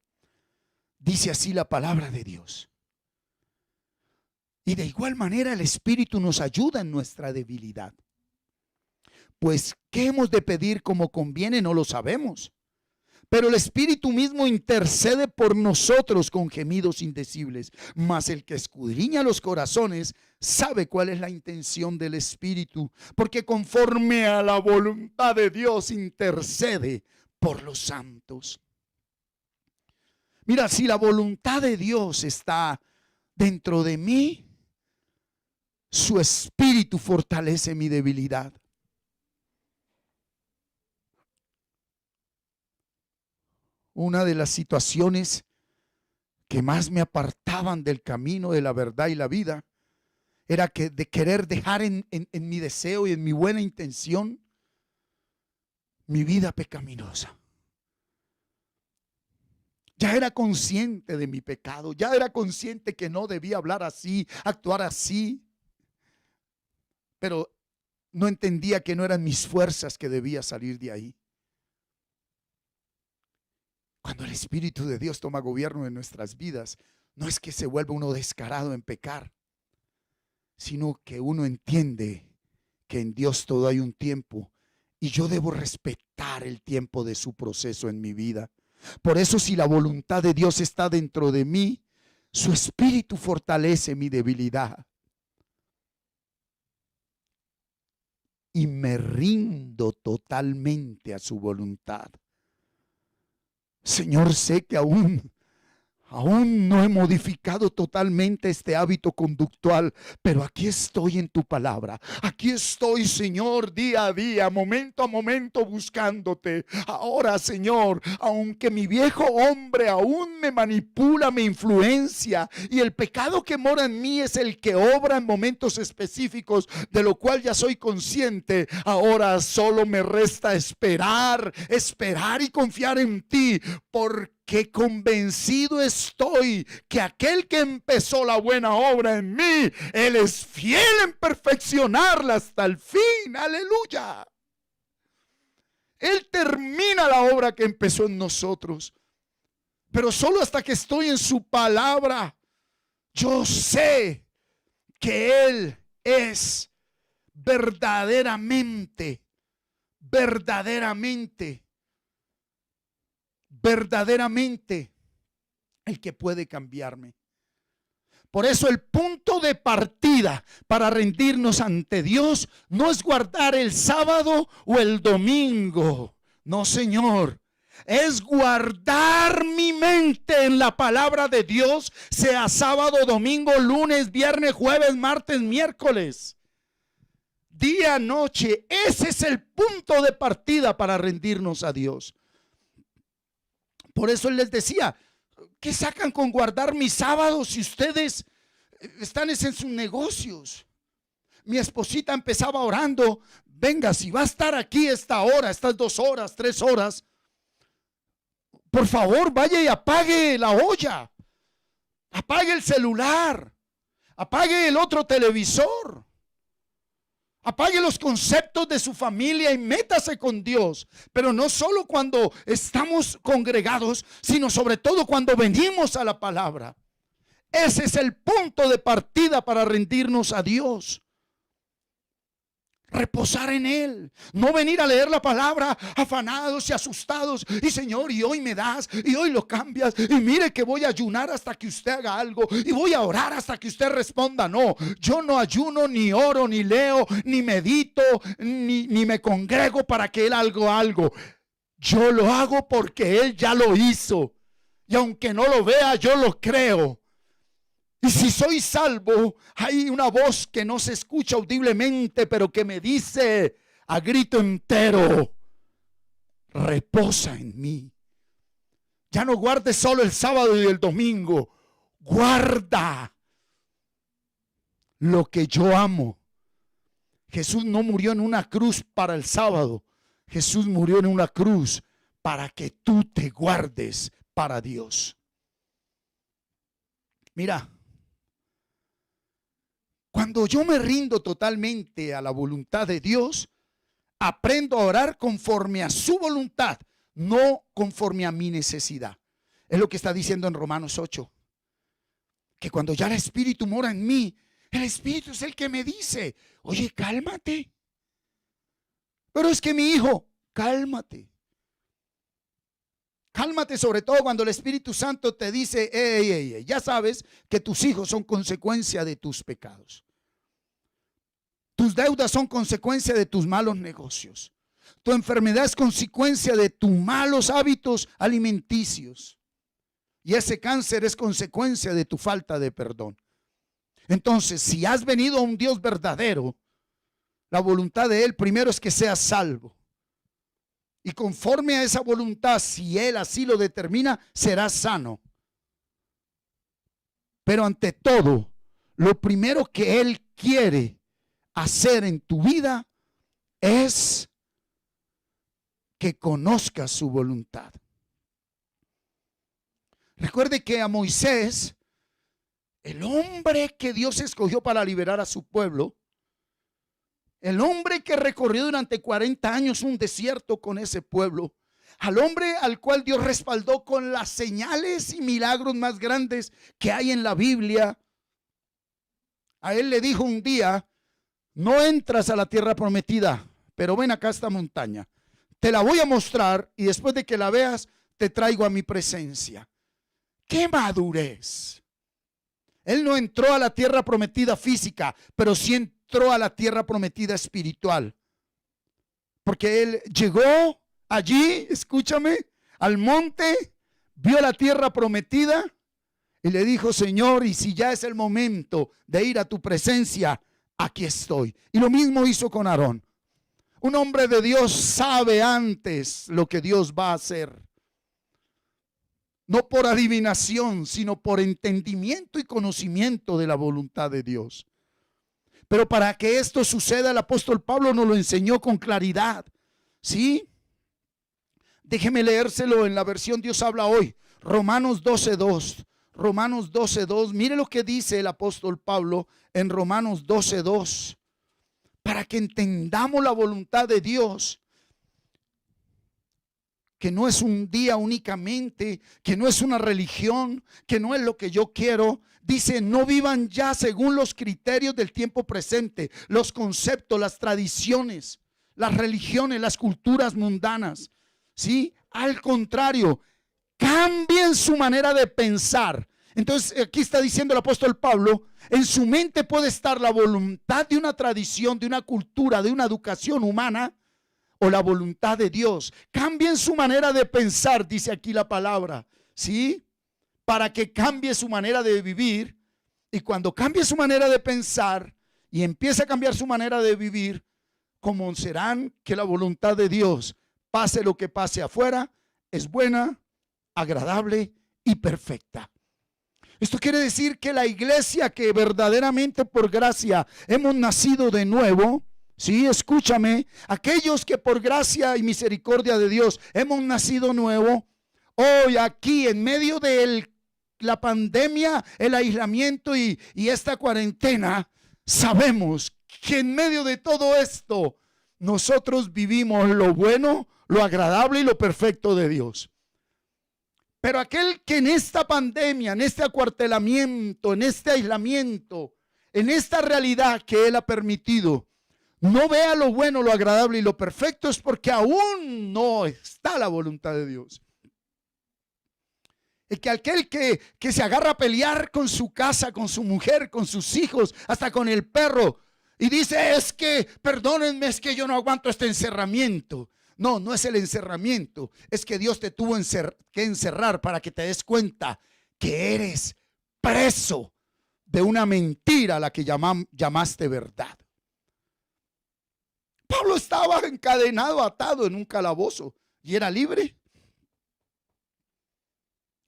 dice así la palabra de Dios. Y de igual manera el Espíritu nos ayuda en nuestra debilidad. Pues, ¿qué hemos de pedir como conviene? No lo sabemos. Pero el Espíritu mismo intercede por nosotros con gemidos indecibles. Mas el que escudriña los corazones sabe cuál es la intención del Espíritu, porque conforme a la voluntad de Dios intercede por los santos. Mira, si la voluntad de Dios está dentro de mí, su Espíritu fortalece mi debilidad. Una de las situaciones que más me apartaban del camino de la verdad y la vida era que de querer dejar en mi deseo y en mi buena intención mi vida pecaminosa. Ya era consciente de mi pecado, ya era consciente que no debía hablar así, actuar así, pero no entendía que no eran mis fuerzas que debía salir de ahí. Cuando el Espíritu de Dios toma gobierno en nuestras vidas, no es que se vuelva uno descarado en pecar, sino que uno entiende que en Dios todo hay un tiempo y yo debo respetar el tiempo de su proceso en mi vida. Por eso, si la voluntad de Dios está dentro de mí, su Espíritu fortalece mi debilidad. Y me rindo totalmente a su voluntad. Señor, sé que aún no he modificado totalmente este hábito conductual, pero aquí estoy en tu palabra. Aquí estoy, Señor, día a día, momento a momento buscándote. Ahora, Señor, aunque mi viejo hombre aún me manipula, me influencia, y el pecado que mora en mí es el que obra en momentos específicos, de lo cual ya soy consciente, ahora solo me resta esperar y confiar en ti, porque convencido estoy que aquel que empezó la buena obra en mí, Él es fiel en perfeccionarla hasta el fin. Aleluya. Él termina la obra que empezó en nosotros, pero solo hasta que estoy en su palabra, yo sé que Él es verdaderamente el que puede cambiarme. Por eso el punto de partida para rendirnos ante Dios no es guardar el sábado o el domingo. No, Señor. Es guardar mi mente en la palabra de Dios, sea sábado, domingo, lunes, viernes, jueves, martes, miércoles, día, noche. Ese es el punto de partida para rendirnos a Dios. Por eso Él les decía, ¿qué sacan con guardar mis sábados si ustedes están en sus negocios. Mi esposita empezaba orando, venga, si va a estar aquí esta hora, estas 2 horas, 3 horas, por favor vaya y apague la olla, apague el celular, apague el otro televisor, apague los conceptos de su familia y métase con Dios. Pero no solo cuando estamos congregados, sino sobre todo cuando venimos a la palabra. Ese es el punto de partida para rendirnos a Dios. Reposar en Él, no venir a leer la palabra afanados y asustados. Y Señor, y hoy me das, y hoy lo cambias, y mire que voy a ayunar hasta que usted haga algo, y voy a orar hasta que usted responda. No, yo no ayuno, ni oro, ni leo, ni medito, ni me congrego para que Él haga algo. Yo lo hago porque Él ya lo hizo, y aunque no lo vea, yo lo creo. Y si soy salvo, hay una voz que no se escucha audiblemente, pero que me dice a grito entero: reposa en mí. Ya no guardes solo el sábado y el domingo, guarda lo que yo amo. Jesús no murió en una cruz para el sábado, Jesús murió en una cruz para que tú te guardes para Dios. Mira, cuando yo me rindo totalmente a la voluntad de Dios, aprendo a orar conforme a su voluntad, no conforme a mi necesidad. Es lo que está diciendo en Romanos 8. Que cuando ya el Espíritu mora en mí, el Espíritu es el que me dice: oye, cálmate. Pero es que mi hijo, cálmate. Cálmate, sobre todo cuando el Espíritu Santo te dice: ey, ya sabes que tus hijos son consecuencia de tus pecados. Tus deudas son consecuencia de tus malos negocios. Tu enfermedad es consecuencia de tus malos hábitos alimenticios. Y ese cáncer es consecuencia de tu falta de perdón. Entonces, si has venido a un Dios verdadero, la voluntad de Él primero es que seas salvo. Y conforme a esa voluntad, si Él así lo determina, serás sano. Pero ante todo, lo primero que Él quiere hacer en tu vida es que conozcas su voluntad. Recuerde que a Moisés, el hombre que Dios escogió para liberar a su pueblo, el hombre que recorrió durante 40 años un desierto con ese pueblo, al hombre al cual Dios respaldó con las señales y milagros más grandes que hay en la Biblia, a él le dijo un día: no entras a la tierra prometida, pero ven acá a esta montaña, te la voy a mostrar y después de que la veas te traigo a mi presencia. ¡Qué madurez! Él no entró a la tierra prometida física, pero sí entró a la tierra prometida espiritual. Porque él llegó allí, escúchame, al monte, vio la tierra prometida y le dijo: Señor, y si ya es el momento de ir a tu presencia, aquí estoy. Y lo mismo hizo con Aarón. Un hombre de Dios sabe antes lo que Dios va a hacer. No por adivinación, sino por entendimiento y conocimiento de la voluntad de Dios. Pero para que esto suceda, el apóstol Pablo nos lo enseñó con claridad. ¿Sí? Déjeme leérselo en la versión Dios habla hoy. Romanos 12:2. Romanos 12:2. Mire lo que dice el apóstol Pablo en Romanos 12:2. Para que entendamos la voluntad de Dios. Que no es un día únicamente, que no es una religión, que no es lo que yo quiero. Dice: no vivan ya según los criterios del tiempo presente, los conceptos, las tradiciones, las religiones, las culturas mundanas. ¿Sí? Al contrario, cambien su manera de pensar. Entonces aquí está diciendo el apóstol Pablo: en su mente puede estar la voluntad de una tradición, de una cultura, de una educación humana, o la voluntad de Dios. Cambien su manera de pensar, dice aquí la palabra, ¿sí? Para que cambie su manera de vivir. Y cuando cambie su manera de pensar y empiece a cambiar su manera de vivir, conocerán que la voluntad de Dios, pase lo que pase afuera, es buena, agradable y perfecta. Esto quiere decir que la iglesia que verdaderamente por gracia hemos nacido de nuevo, sí, escúchame, aquellos que por gracia y misericordia de Dios hemos nacido nuevo, hoy aquí en medio de la pandemia, el aislamiento y esta cuarentena, sabemos que en medio de todo esto nosotros vivimos lo bueno, lo agradable y lo perfecto de Dios. Pero aquel que en esta pandemia, en este acuartelamiento, en este aislamiento, en esta realidad que Él ha permitido, no vea lo bueno, lo agradable y lo perfecto, es porque aún no está la voluntad de Dios. Es que aquel que se agarra a pelear con su casa, con su mujer, con sus hijos, hasta con el perro, y dice, es que, perdónenme, es que yo no aguanto este encerramiento. No, no es el encerramiento, es que Dios te tuvo que encerrar para que te des cuenta que eres preso de una mentira a la que llamaste verdad. Pablo estaba encadenado, atado en un calabozo y era libre.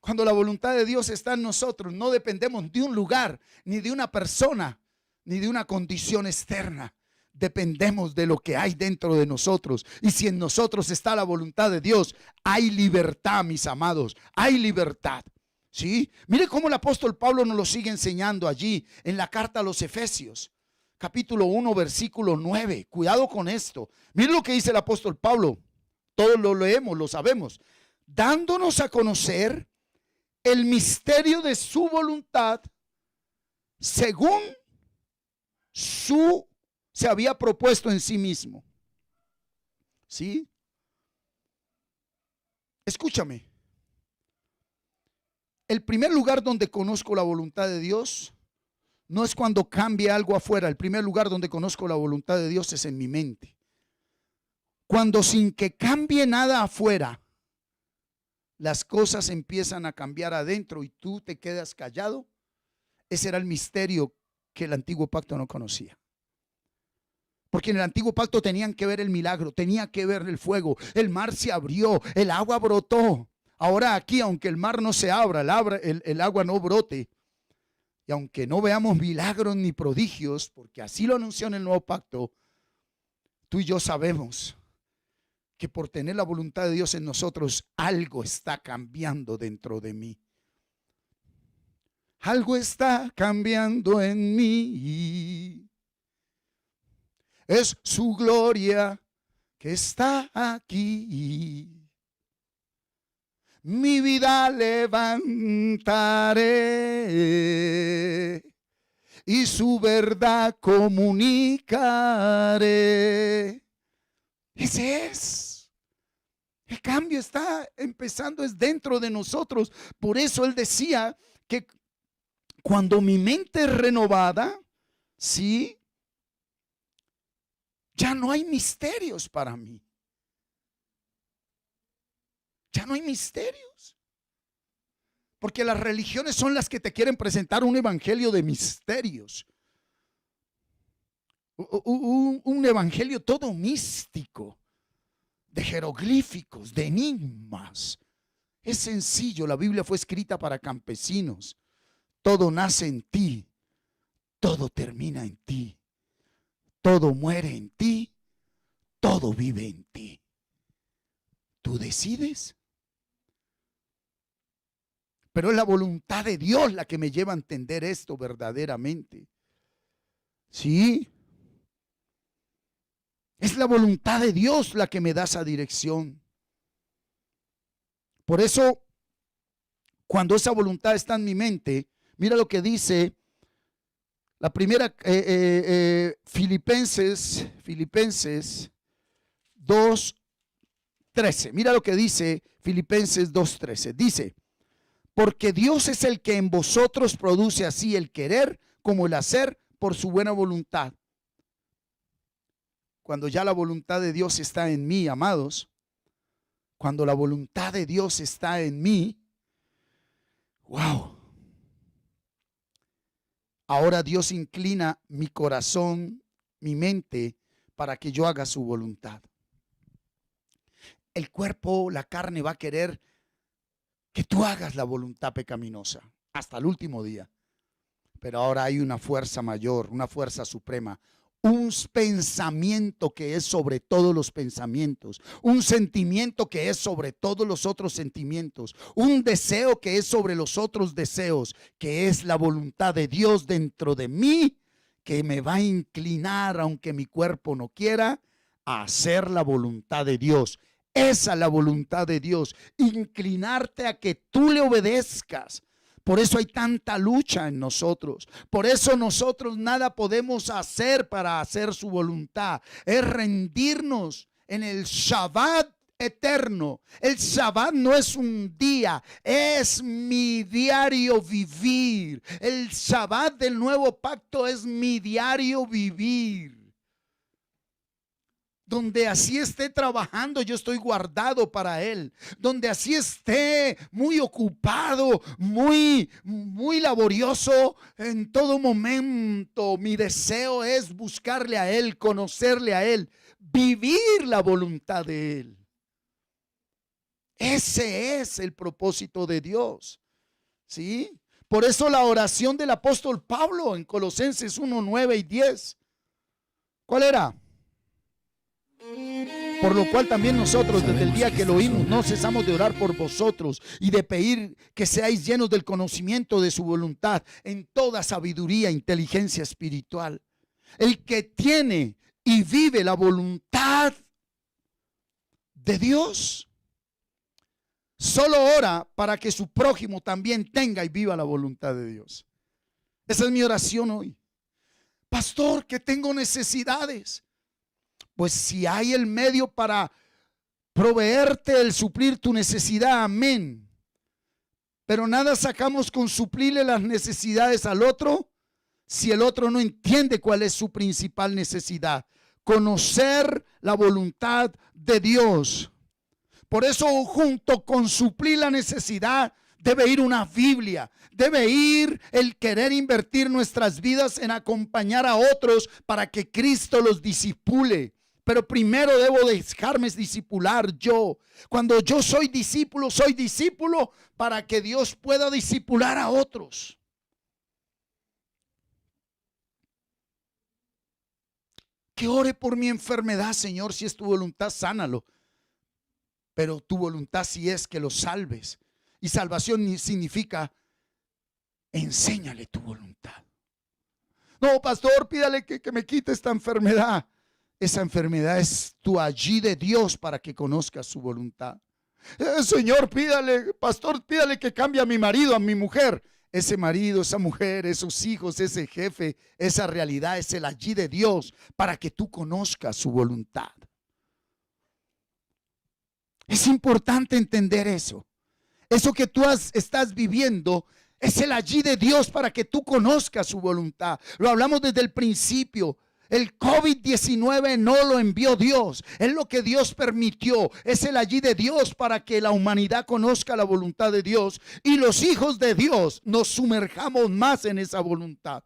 Cuando la voluntad de Dios está en nosotros, no dependemos de un lugar, ni de una persona, ni de una condición externa. Dependemos de lo que hay dentro de nosotros. Y si en nosotros está la voluntad de Dios, hay libertad, mis amados. Hay libertad. ¿Sí? Mire cómo el apóstol Pablo nos lo sigue enseñando allí en la carta a los Efesios, capítulo 1, versículo 9. Cuidado con esto. Mire lo que dice el apóstol Pablo. Todos lo leemos, lo sabemos. Dándonos a conocer el misterio de su voluntad, según se había propuesto en sí mismo. ¿Sí? Escúchame. El primer lugar donde conozco la voluntad de Dios no es cuando cambie algo afuera. El primer lugar donde conozco la voluntad de Dios es en mi mente. Cuando sin que cambie nada afuera, las cosas empiezan a cambiar adentro y tú te quedas callado, ese era el misterio que el antiguo pacto no conocía. Porque en el antiguo pacto tenían que ver el milagro, tenía que ver el fuego, el mar se abrió, el agua brotó. Ahora aquí, aunque el mar no se abra, el agua no brote, y aunque no veamos milagros ni prodigios, porque así lo anunció en el nuevo pacto, tú y yo sabemos que por tener la voluntad de Dios en nosotros, algo está cambiando dentro de mí. Algo está cambiando en mí. Es su gloria que está aquí. Mi vida levantaré y su verdad comunicaré. Ese es. El cambio está empezando, es dentro de nosotros. Por eso él decía que cuando mi mente es renovada, sí, ya no hay misterios para mí. Ya no hay misterios. Porque las religiones son las que te quieren presentar un evangelio de misterios. Un evangelio todo místico, de jeroglíficos, de enigmas. Es sencillo, la Biblia fue escrita para campesinos. Todo nace en ti, todo termina en ti, todo muere en ti, todo vive en ti. Tú decides. Pero es la voluntad de Dios la que me lleva a entender esto verdaderamente. Sí. Es la voluntad de Dios la que me da esa dirección. Por eso, cuando esa voluntad está en mi mente, mira lo que dice la primera, Filipenses 2:13. Mira lo que dice Filipenses 2:13. Dice, porque Dios es el que en vosotros produce así el querer como el hacer por su buena voluntad. Cuando ya la voluntad de Dios está en mí, amados, cuando la voluntad de Dios está en mí, wow. Ahora Dios inclina mi corazón, mi mente, para que yo haga su voluntad. El cuerpo, la carne va a querer que tú hagas la voluntad pecaminosa. hasta el último día. Pero ahora hay una fuerza mayor, una fuerza suprema, un pensamiento que es sobre todos los pensamientos, un sentimiento que es sobre todos los otros sentimientos, un deseo que es sobre los otros deseos, que es la voluntad de Dios dentro de mí, que me va a inclinar, aunque mi cuerpo no quiera, a hacer la voluntad de Dios. Esa es la voluntad de Dios, inclinarte a que tú le obedezcas. Por eso hay tanta lucha en nosotros. Por eso nosotros nada podemos hacer para hacer su voluntad. Es rendirnos en el Shabbat eterno. El Shabbat no es un día, es mi diario vivir. El Shabbat del nuevo pacto es mi diario vivir. Donde así esté trabajando, yo estoy guardado para Él. Donde así esté muy ocupado, muy laborioso, en todo momento mi deseo es buscarle a Él, conocerle a Él, vivir la voluntad de Él. Ese es el propósito de Dios, ¿sí? Por eso la oración del apóstol Pablo en Colosenses 1, 9 y 10. ¿Cuál era? Por lo cual también nosotros desde el día que lo oímos no cesamos de orar por vosotros y de pedir que seáis llenos del conocimiento de su voluntad en toda sabiduría e inteligencia espiritual. El que tiene y vive la voluntad de Dios solo ora para que su prójimo también tenga y viva la voluntad de Dios. Esa es mi oración hoy. Pastor, que tengo necesidades. Pues si hay el medio para proveerte, el suplir tu necesidad, amén. Pero nada sacamos con suplirle las necesidades al otro si el otro no entiende cuál es su principal necesidad: conocer la voluntad de Dios. Por eso, junto con suplir la necesidad, debe ir una Biblia, debe ir el querer invertir nuestras vidas en acompañar a otros para que Cristo los discipule. Pero primero debo dejarme discipular yo. Cuando yo soy discípulo para que Dios pueda discipular a otros. Que ore por mi enfermedad, Señor, si es tu voluntad, sánalo. Pero tu voluntad si es que lo salves. Y salvación significa enséñale tu voluntad. No, pastor, pídale que me quite esta enfermedad. Esa enfermedad es tu allí de Dios para que conozcas su voluntad. Señor, pídale, pastor, pídale que cambie a mi marido, a mi mujer. Ese marido, esa mujer, esos hijos, ese jefe, esa realidad es el allí de Dios para que tú conozcas su voluntad. Es importante entender eso. Eso que tú estás viviendo es el allí de Dios para que tú conozcas su voluntad. Lo hablamos desde el principio. El COVID-19 no lo envió Dios, es lo que Dios permitió, es el allí de Dios para que la humanidad conozca la voluntad de Dios y los hijos de Dios nos sumerjamos más en esa voluntad.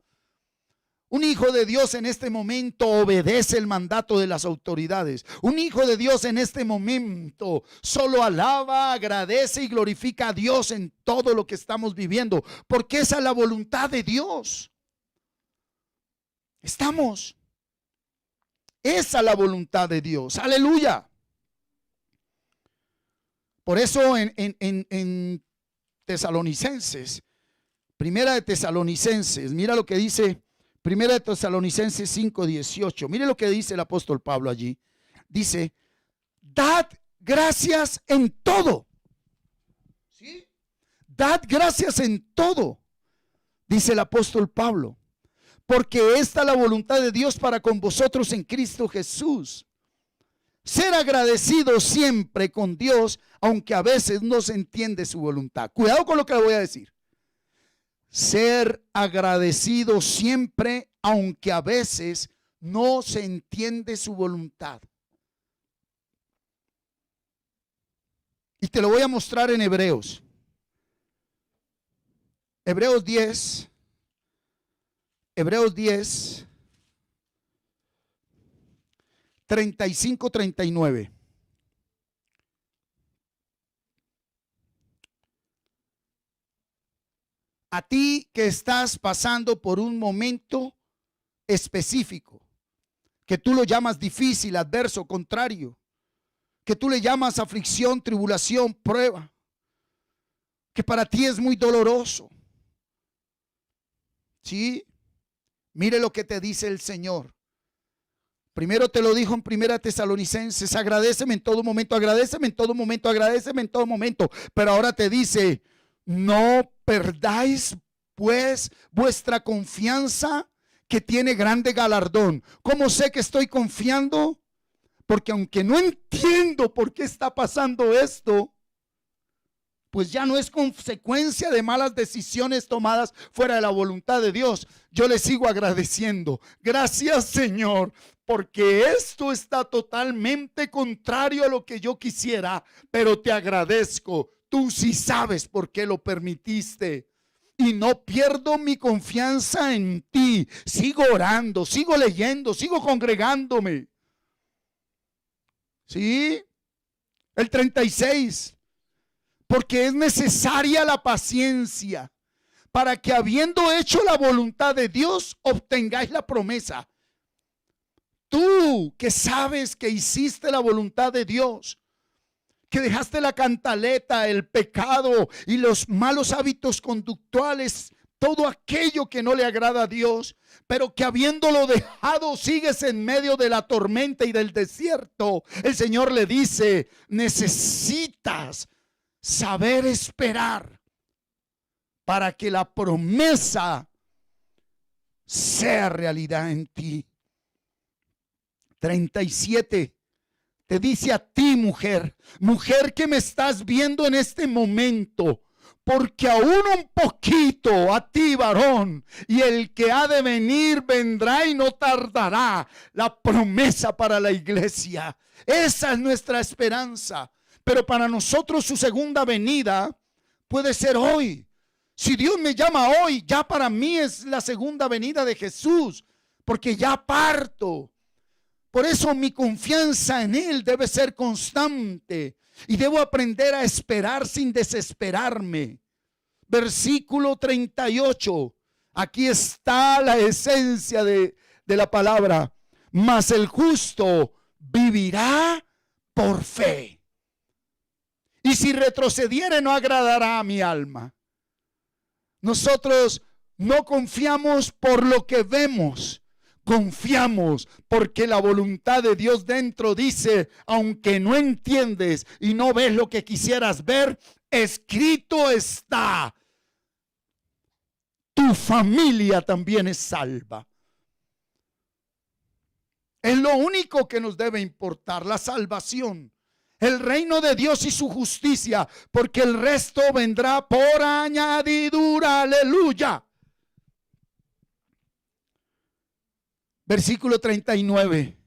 Un hijo de Dios en este momento obedece el mandato de las autoridades. Un hijo de Dios en este momento solo alaba, agradece y glorifica a Dios en todo lo que estamos viviendo, porque esa es la voluntad de Dios. Esa es la voluntad de Dios. Aleluya. Por eso en Tesalonicenses, Primera de Tesalonicenses, mira lo que dice Primera de Tesalonicenses 5:18. Mire lo que dice el apóstol Pablo allí. Dice, dad gracias en todo. ¿Sí? Dad gracias en todo, dice el apóstol Pablo. Porque esta es la voluntad de Dios para con vosotros en Cristo Jesús. Ser agradecido siempre con Dios, aunque a veces no se entiende su voluntad. Cuidado con lo que le voy a decir. Ser agradecido siempre, aunque a veces no se entiende su voluntad. Y te lo voy a mostrar en Hebreos. Hebreos 10, 35-39. A ti que estás pasando por un momento específico, que tú lo llamas difícil, adverso, contrario, que tú le llamas aflicción, tribulación, prueba, que para ti es muy doloroso. ¿Sí? Mire lo que te dice el Señor. Primero te lo dijo en 1 Tesalonicenses, agradéceme en todo momento, agradéceme en todo momento, agradéceme en todo momento. Pero ahora te dice, no perdáis pues vuestra confianza, que tiene grande galardón. ¿Cómo sé que estoy confiando? Porque aunque no entiendo por qué está pasando esto, pues ya no es consecuencia de malas decisiones tomadas fuera de la voluntad de Dios. Yo le sigo agradeciendo. Gracias, Señor, porque esto está totalmente contrario a lo que yo quisiera, pero te agradezco. Tú sí sabes por qué lo permitiste. Y no pierdo mi confianza en ti. Sigo orando, sigo leyendo, sigo congregándome. ¿Sí? El 36. Porque es necesaria la paciencia, para que habiendo hecho la voluntad de Dios, obtengáis la promesa. Tú que sabes que hiciste la voluntad de Dios, que dejaste la cantaleta, el pecado y los malos hábitos conductuales, todo aquello que no le agrada a Dios, pero que habiéndolo dejado sigues en medio de la tormenta y del desierto. El Señor le dice, necesitas saber esperar para que la promesa sea realidad en ti. 37. Te dice a ti, mujer, mujer que me estás viendo en este momento, porque aún un poquito a ti, varón, y el que ha de venir vendrá y no tardará. La promesa para la iglesia, esa es nuestra esperanza. Pero para nosotros su segunda venida puede ser hoy. Si Dios me llama hoy, ya para mí es la segunda venida de Jesús, porque ya parto. Por eso mi confianza en Él debe ser constante y debo aprender a esperar sin desesperarme. Versículo 38. Aquí está la esencia de la palabra. Mas el justo vivirá por fe. Y si retrocediere, no agradará a mi alma. Nosotros no confiamos por lo que vemos. Confiamos porque la voluntad de Dios dentro dice, aunque no entiendes y no ves lo que quisieras ver, escrito está. Tu familia también es salva. Es lo único que nos debe importar, la salvación. El reino de Dios y su justicia, porque el resto vendrá por añadidura. Aleluya. Versículo 39.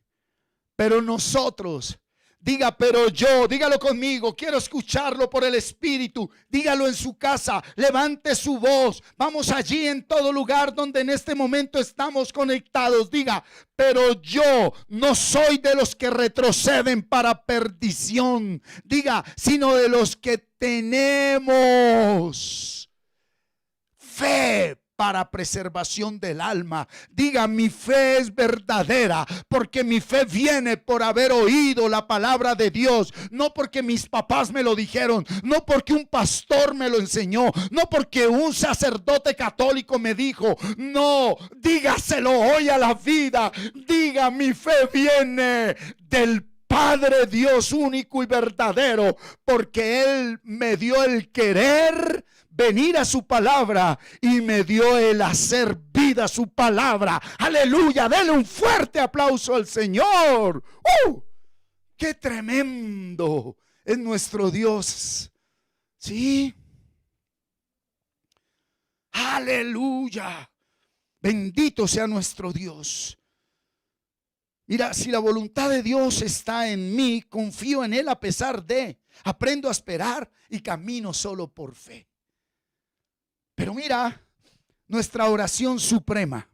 Pero nosotros, diga, pero yo, dígalo conmigo, quiero escucharlo por el Espíritu. Dígalo en su casa, levante su voz. Vamos allí en todo lugar donde en este momento estamos conectados. Diga, pero yo no soy de los que retroceden para perdición. Diga, sino de los que tenemos fe para preservación del alma. Diga, mi fe es verdadera, porque mi fe viene por haber oído la palabra de Dios, no porque mis papás me lo dijeron, no porque un pastor me lo enseñó, no porque un sacerdote católico me dijo. No, dígaselo hoy a la vida. Diga, mi fe viene del Padre Dios único y verdadero, porque Él me dio el querer venir a su palabra y me dio el hacer vida a su palabra. Aleluya, denle un fuerte aplauso al Señor. ¡Qué tremendo es nuestro Dios! ¿Sí? Aleluya, bendito sea nuestro Dios. Mira, si la voluntad de Dios está en mí, confío en Él a pesar de, aprendo a esperar y camino solo por fe. Pero mira, nuestra oración suprema.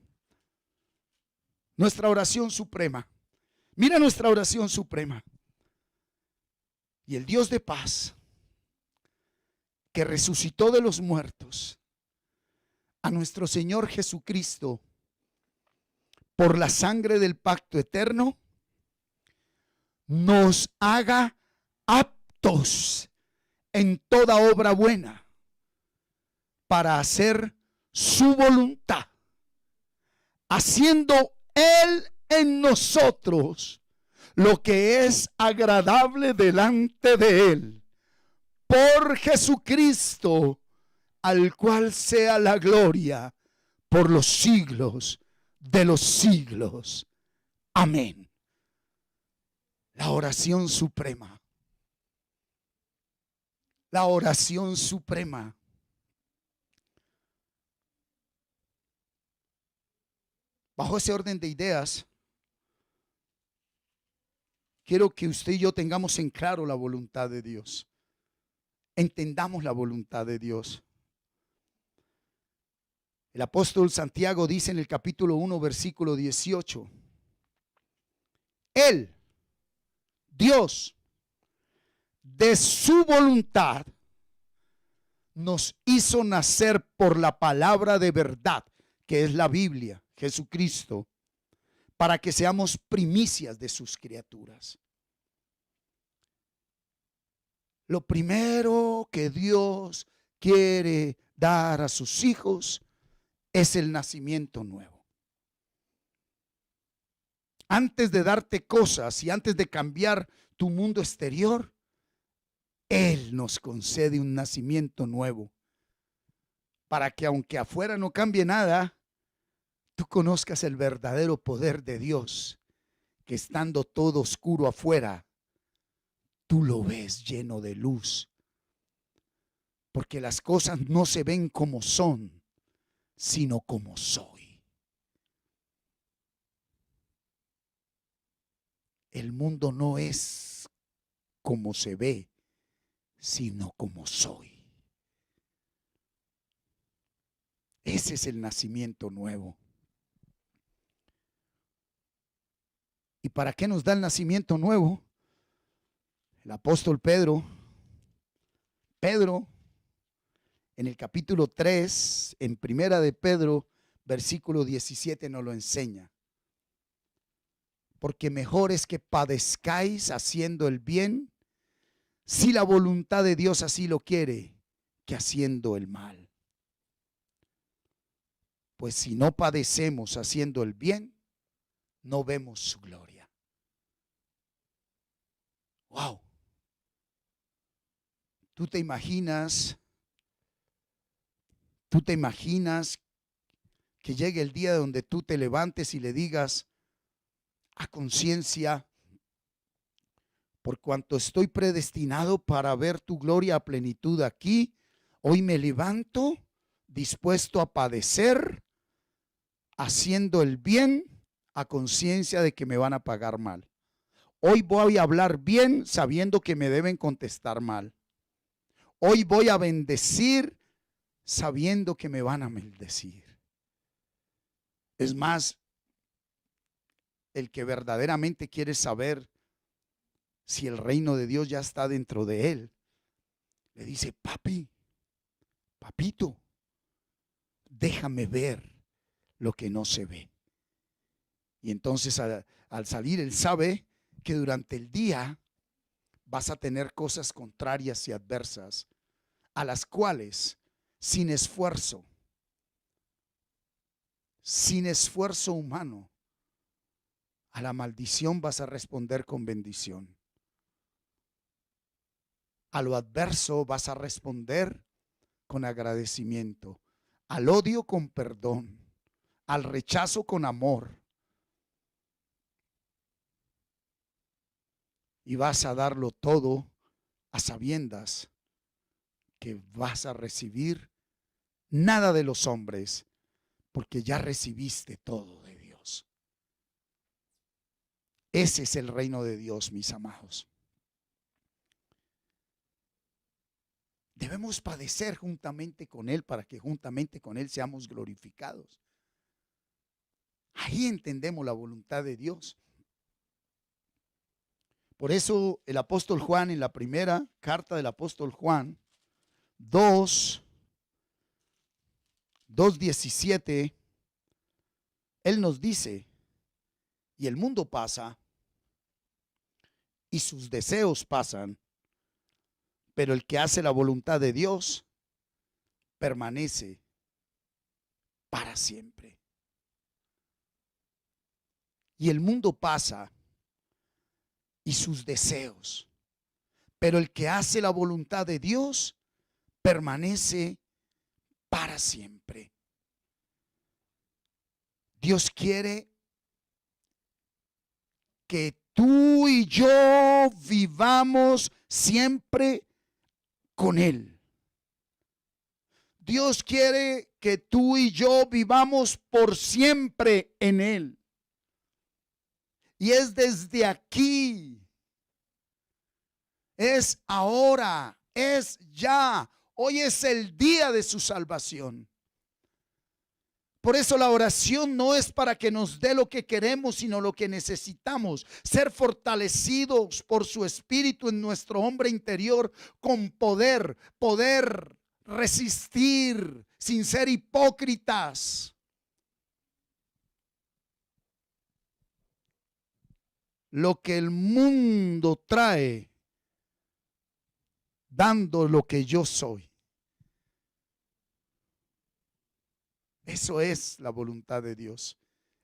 Nuestra oración suprema. Mira nuestra oración suprema. Y el Dios de paz, que resucitó de los muertos, a nuestro Señor Jesucristo por la sangre del pacto eterno, nos haga aptos en toda obra buena para hacer su voluntad, haciendo Él en nosotros lo que es agradable delante de Él, por Jesucristo, al cual sea la gloria por los siglos de los siglos. Amén. La oración suprema. La oración suprema. Bajo ese orden de ideas, quiero que usted y yo tengamos en claro la voluntad de Dios. Entendamos la voluntad de Dios. El apóstol Santiago dice en el capítulo 1, versículo 18: Él, Dios, de su voluntad, nos hizo nacer por la palabra de verdad, que es la Biblia, Jesucristo, para que seamos primicias de sus criaturas. Lo primero que Dios quiere dar a sus hijos es el nacimiento nuevo. Antes de darte cosas y antes de cambiar tu mundo exterior, Él nos concede un nacimiento nuevo, para que aunque afuera no cambie nada, tú conozcas el verdadero poder de Dios, que estando todo oscuro afuera, tú lo ves lleno de luz, porque las cosas no se ven como son, sino como soy. El mundo no es como se ve, sino como soy. Ese es el nacimiento nuevo. ¿Y para qué nos da el nacimiento nuevo? El apóstol Pedro, en el capítulo 3, en primera de Pedro, versículo 17, nos lo enseña. Porque mejor es que padezcáis haciendo el bien, si la voluntad de Dios así lo quiere, que haciendo el mal. Pues si no padecemos haciendo el bien, no vemos su gloria. Wow. ¿Tú te imaginas que llegue el día donde tú te levantes y le digas a conciencia: por cuanto estoy predestinado para ver tu gloria a plenitud aquí, hoy me levanto dispuesto a padecer, haciendo el bien, a conciencia de que me van a pagar mal? Hoy voy a hablar bien sabiendo que me deben contestar mal. Hoy voy a bendecir sabiendo que me van a maldecir. Es más, el que verdaderamente quiere saber si el reino de Dios ya está dentro de él, le dice: papi, papito, déjame ver lo que no se ve. Y entonces al salir, él sabe que durante el día vas a tener cosas contrarias y adversas, a las cuales sin esfuerzo humano, a la maldición vas a responder con bendición. A lo adverso vas a responder con agradecimiento, al odio con perdón, al rechazo con amor. Y vas a darlo todo a sabiendas que vas a recibir nada de los hombres, porque ya recibiste todo de Dios. Ese es el reino de Dios, mis amados. Debemos padecer juntamente con Él para que juntamente con Él seamos glorificados. Ahí entendemos la voluntad de Dios. Por eso el apóstol Juan, en la primera carta del apóstol Juan 2, 2:17, Él nos dice, y el mundo pasa, y sus deseos pasan, pero el que hace la voluntad de Dios permanece para siempre. Y el mundo pasa y sus deseos, pero el que hace la voluntad de Dios permanece para siempre. Dios quiere que tú y yo vivamos siempre con Él. Dios quiere que tú y yo vivamos por siempre en Él. Y es desde aquí, es ahora, es ya. Hoy es el día de su salvación. Por eso la oración no es para que nos dé lo que queremos, sino lo que necesitamos. Ser fortalecidos por su espíritu en nuestro hombre interior con poder resistir sin ser hipócritas. Lo que el mundo trae, dando lo que yo soy. Eso es la voluntad de Dios.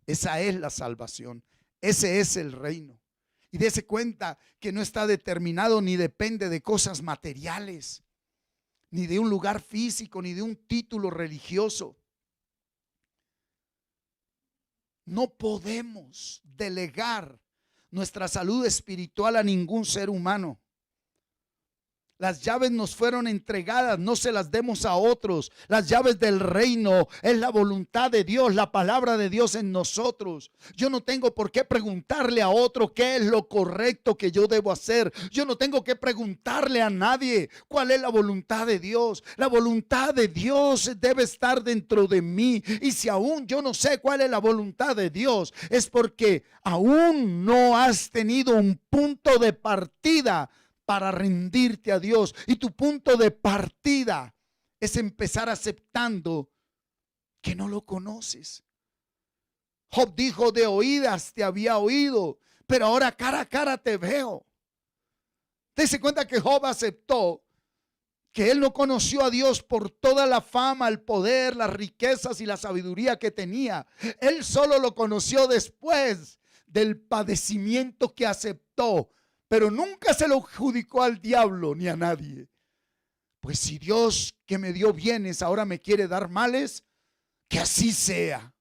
Esa es la salvación. Ese es el reino. Y dése cuenta que no está determinado ni depende de cosas materiales, ni de un lugar físico, ni de un título religioso. No podemos delegar nuestra salud espiritual a ningún ser humano. Las llaves nos fueron entregadas, no se las demos a otros. Las llaves del reino es la voluntad de Dios, la palabra de Dios en nosotros. Yo no tengo por qué preguntarle a otro qué es lo correcto que yo debo hacer. Yo no tengo que preguntarle a nadie cuál es la voluntad de Dios. La voluntad de Dios debe estar dentro de mí. Y si aún yo no sé cuál es la voluntad de Dios, es porque aún no has tenido un punto de partida para rendirte a Dios. Y tu punto de partida es empezar aceptando que no lo conoces. Job dijo: de oídas te había oído, pero ahora cara a cara te veo. Dese cuenta que Job aceptó que él no conoció a Dios por toda la fama, el poder, las riquezas y la sabiduría que tenía. Él solo lo conoció después del padecimiento que aceptó, pero nunca se lo adjudicó al diablo ni a nadie. Pues si Dios, que me dio bienes, ahora me quiere dar males, que así sea.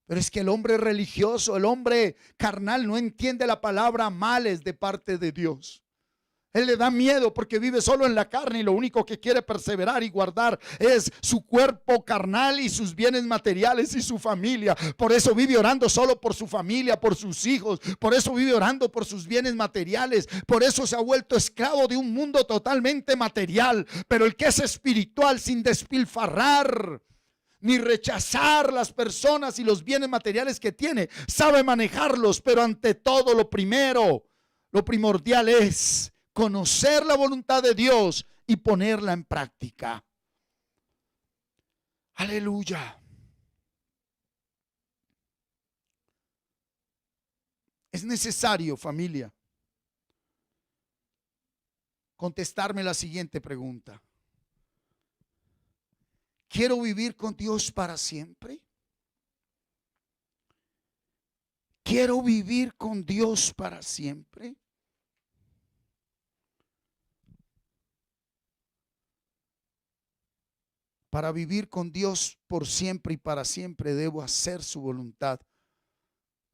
Pero es que el hombre religioso, el hombre carnal, no entiende la palabra males de parte de Dios. Él le da miedo porque vive solo en la carne y lo único que quiere perseverar y guardar es su cuerpo carnal y sus bienes materiales y su familia. Por eso vive orando solo por su familia, por sus hijos. Por eso vive orando por sus bienes materiales. Por eso se ha vuelto esclavo de un mundo totalmente material. Pero el que es espiritual, sin despilfarrar ni rechazar las personas y los bienes materiales que tiene, sabe manejarlos. Pero ante todo, lo primordial es conocer la voluntad de Dios y ponerla en práctica. Aleluya. Es necesario, familia, contestarme la siguiente pregunta: ¿quiero vivir con Dios para siempre? ¿Quiero vivir con Dios para siempre? Para vivir con Dios por siempre y para siempre debo hacer su voluntad,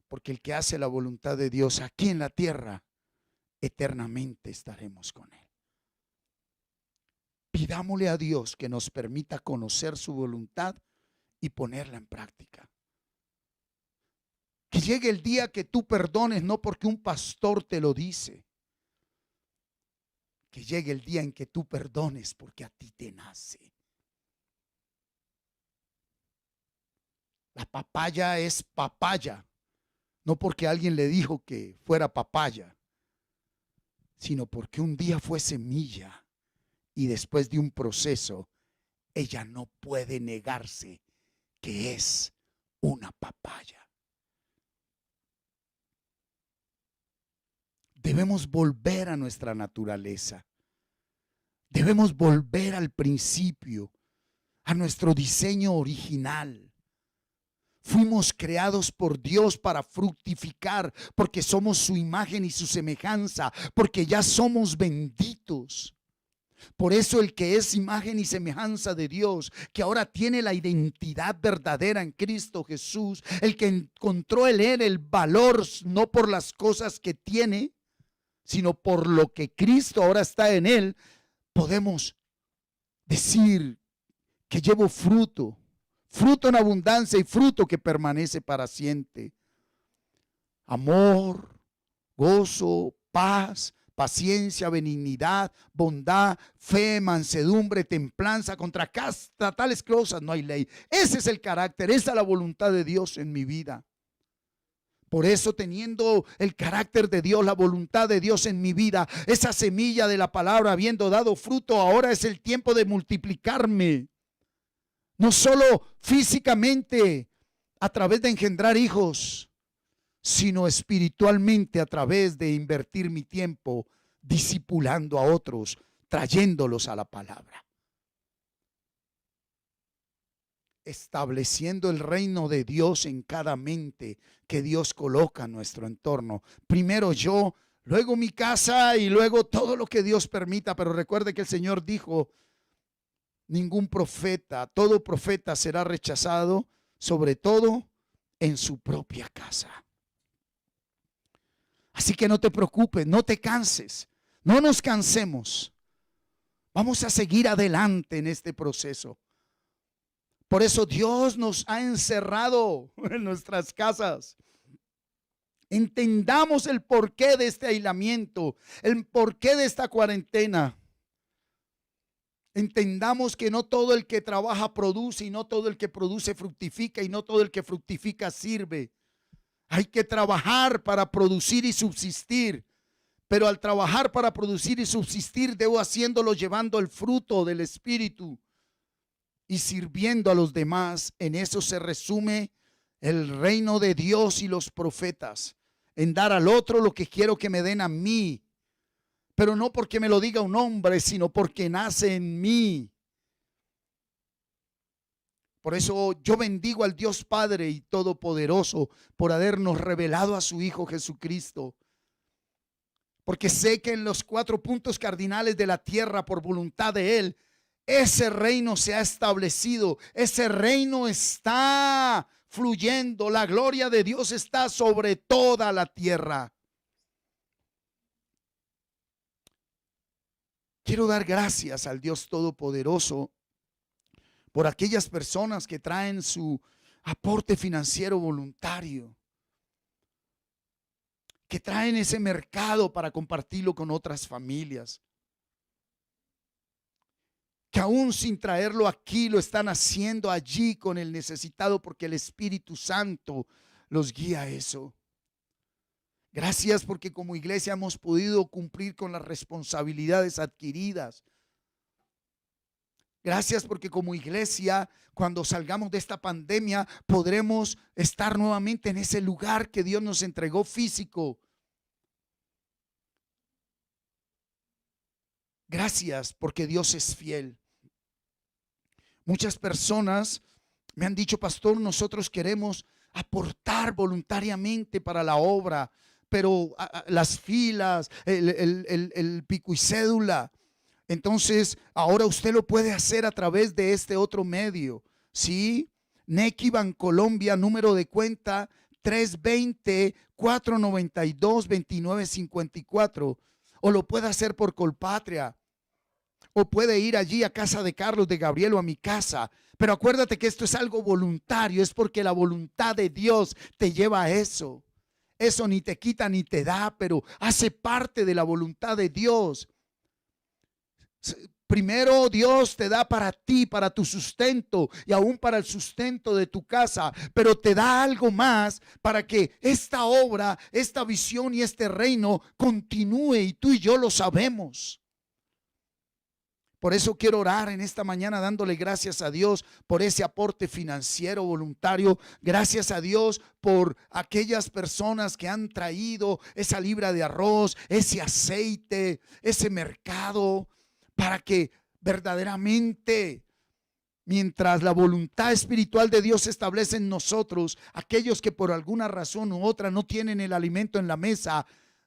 porque el que hace la voluntad de Dios aquí en la tierra, eternamente estaremos con Él. Pidámosle a Dios que nos permita conocer su voluntad y ponerla en práctica. Que llegue el día que tú perdones, no porque un pastor te lo dice. Que llegue el día en que tú perdones porque a ti te nace. La papaya es papaya, no porque alguien le dijo que fuera papaya, sino porque un día fue semilla y después de un proceso ella no puede negarse que es una papaya. Debemos volver a nuestra naturaleza. Debemos volver al principio, a nuestro diseño original. Fuimos creados por Dios para fructificar, porque somos su imagen y su semejanza, porque ya somos benditos. Por eso el que es imagen y semejanza de Dios, que ahora tiene la identidad verdadera en Cristo Jesús, el que encontró en él el valor no por las cosas que tiene, sino por lo que Cristo ahora está en él, podemos decir que llevo fruto, fruto en abundancia y fruto que permanece para siempre. Amor, gozo, paz, paciencia, benignidad, bondad, fe, mansedumbre, templanza. Contra tales cosas no hay ley. Ese es el carácter, esa es la voluntad de Dios en mi vida. Por eso, teniendo el carácter de Dios, la voluntad de Dios en mi vida, esa semilla de la palabra habiendo dado fruto, ahora es el tiempo de multiplicarme. No solo físicamente a través de engendrar hijos, sino espiritualmente a través de invertir mi tiempo discipulando a otros, trayéndolos a la palabra. Estableciendo el reino de Dios en cada mente que Dios coloca en nuestro entorno. Primero yo, luego mi casa y luego todo lo que Dios permita. Pero recuerde que el Señor dijo, ningún profeta, todo profeta será rechazado, sobre todo en su propia casa. Así que no te preocupes, no te canses, no nos cansemos. Vamos a seguir adelante en este proceso. Por eso Dios nos ha encerrado en nuestras casas. Entendamos el porqué de este aislamiento, el porqué de esta cuarentena. Entendamos que no todo el que trabaja produce, y no todo el que produce fructifica, y no todo el que fructifica sirve. Hay que trabajar para producir y subsistir. Pero al trabajar para producir y subsistir, debo haciéndolo llevando el fruto del Espíritu y sirviendo a los demás. En eso se resume el reino de Dios y los profetas, en dar al otro lo que quiero que me den a mí, pero no porque me lo diga un hombre, sino porque nace en mí. Por eso yo bendigo al Dios Padre y Todopoderoso por habernos revelado a su Hijo Jesucristo. Porque sé que en los 4 puntos cardinales de la tierra, por voluntad de Él, ese reino se ha establecido, ese reino está fluyendo, la gloria de Dios está sobre toda la tierra. Quiero dar gracias al Dios Todopoderoso por aquellas personas que traen su aporte financiero voluntario, que traen ese mercado para compartirlo con otras familias, que aún sin traerlo aquí lo están haciendo allí con el necesitado, porque el Espíritu Santo los guía a eso. Gracias porque como iglesia hemos podido cumplir con las responsabilidades adquiridas. Gracias porque como iglesia, cuando salgamos de esta pandemia, podremos estar nuevamente en ese lugar que Dios nos entregó físico. Gracias porque Dios es fiel. Muchas personas me han dicho, pastor, nosotros queremos aportar voluntariamente para la obra, pero las filas, el pico y cédula. Entonces, ahora usted lo puede hacer a través de este otro medio, ¿sí? Nequi Bancolombia, número de cuenta 320-492-2954. O lo puede hacer por Colpatria. O puede ir allí a casa de Carlos, de Gabriel o a mi casa. Pero acuérdate que esto es algo voluntario, es porque la voluntad de Dios te lleva a eso. Eso ni te quita ni te da, pero hace parte de la voluntad de Dios. Primero Dios te da para ti, para tu sustento y aún para el sustento de tu casa, pero te da algo más para que esta obra, esta visión y este reino continúe, y tú y yo lo sabemos. Por eso quiero orar en esta mañana dándole gracias a Dios por ese aporte financiero voluntario. Gracias a Dios por aquellas personas que han traído esa libra de arroz, ese aceite, ese mercado, para que verdaderamente, mientras la voluntad espiritual de Dios se establece en nosotros, aquellos que por alguna razón u otra no tienen el alimento en la mesa,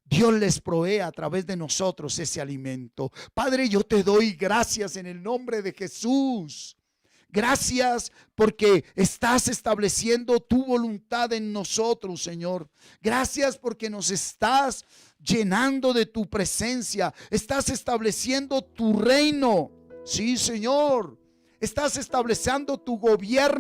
Dios les provee a través de nosotros ese alimento. Padre, yo te doy gracias en el nombre de Jesús. Gracias porque estás estableciendo tu voluntad en nosotros, Señor. Gracias porque nos estás llenando de tu presencia. Estás estableciendo tu reino. Sí, Señor. Estás estableciendo tu gobierno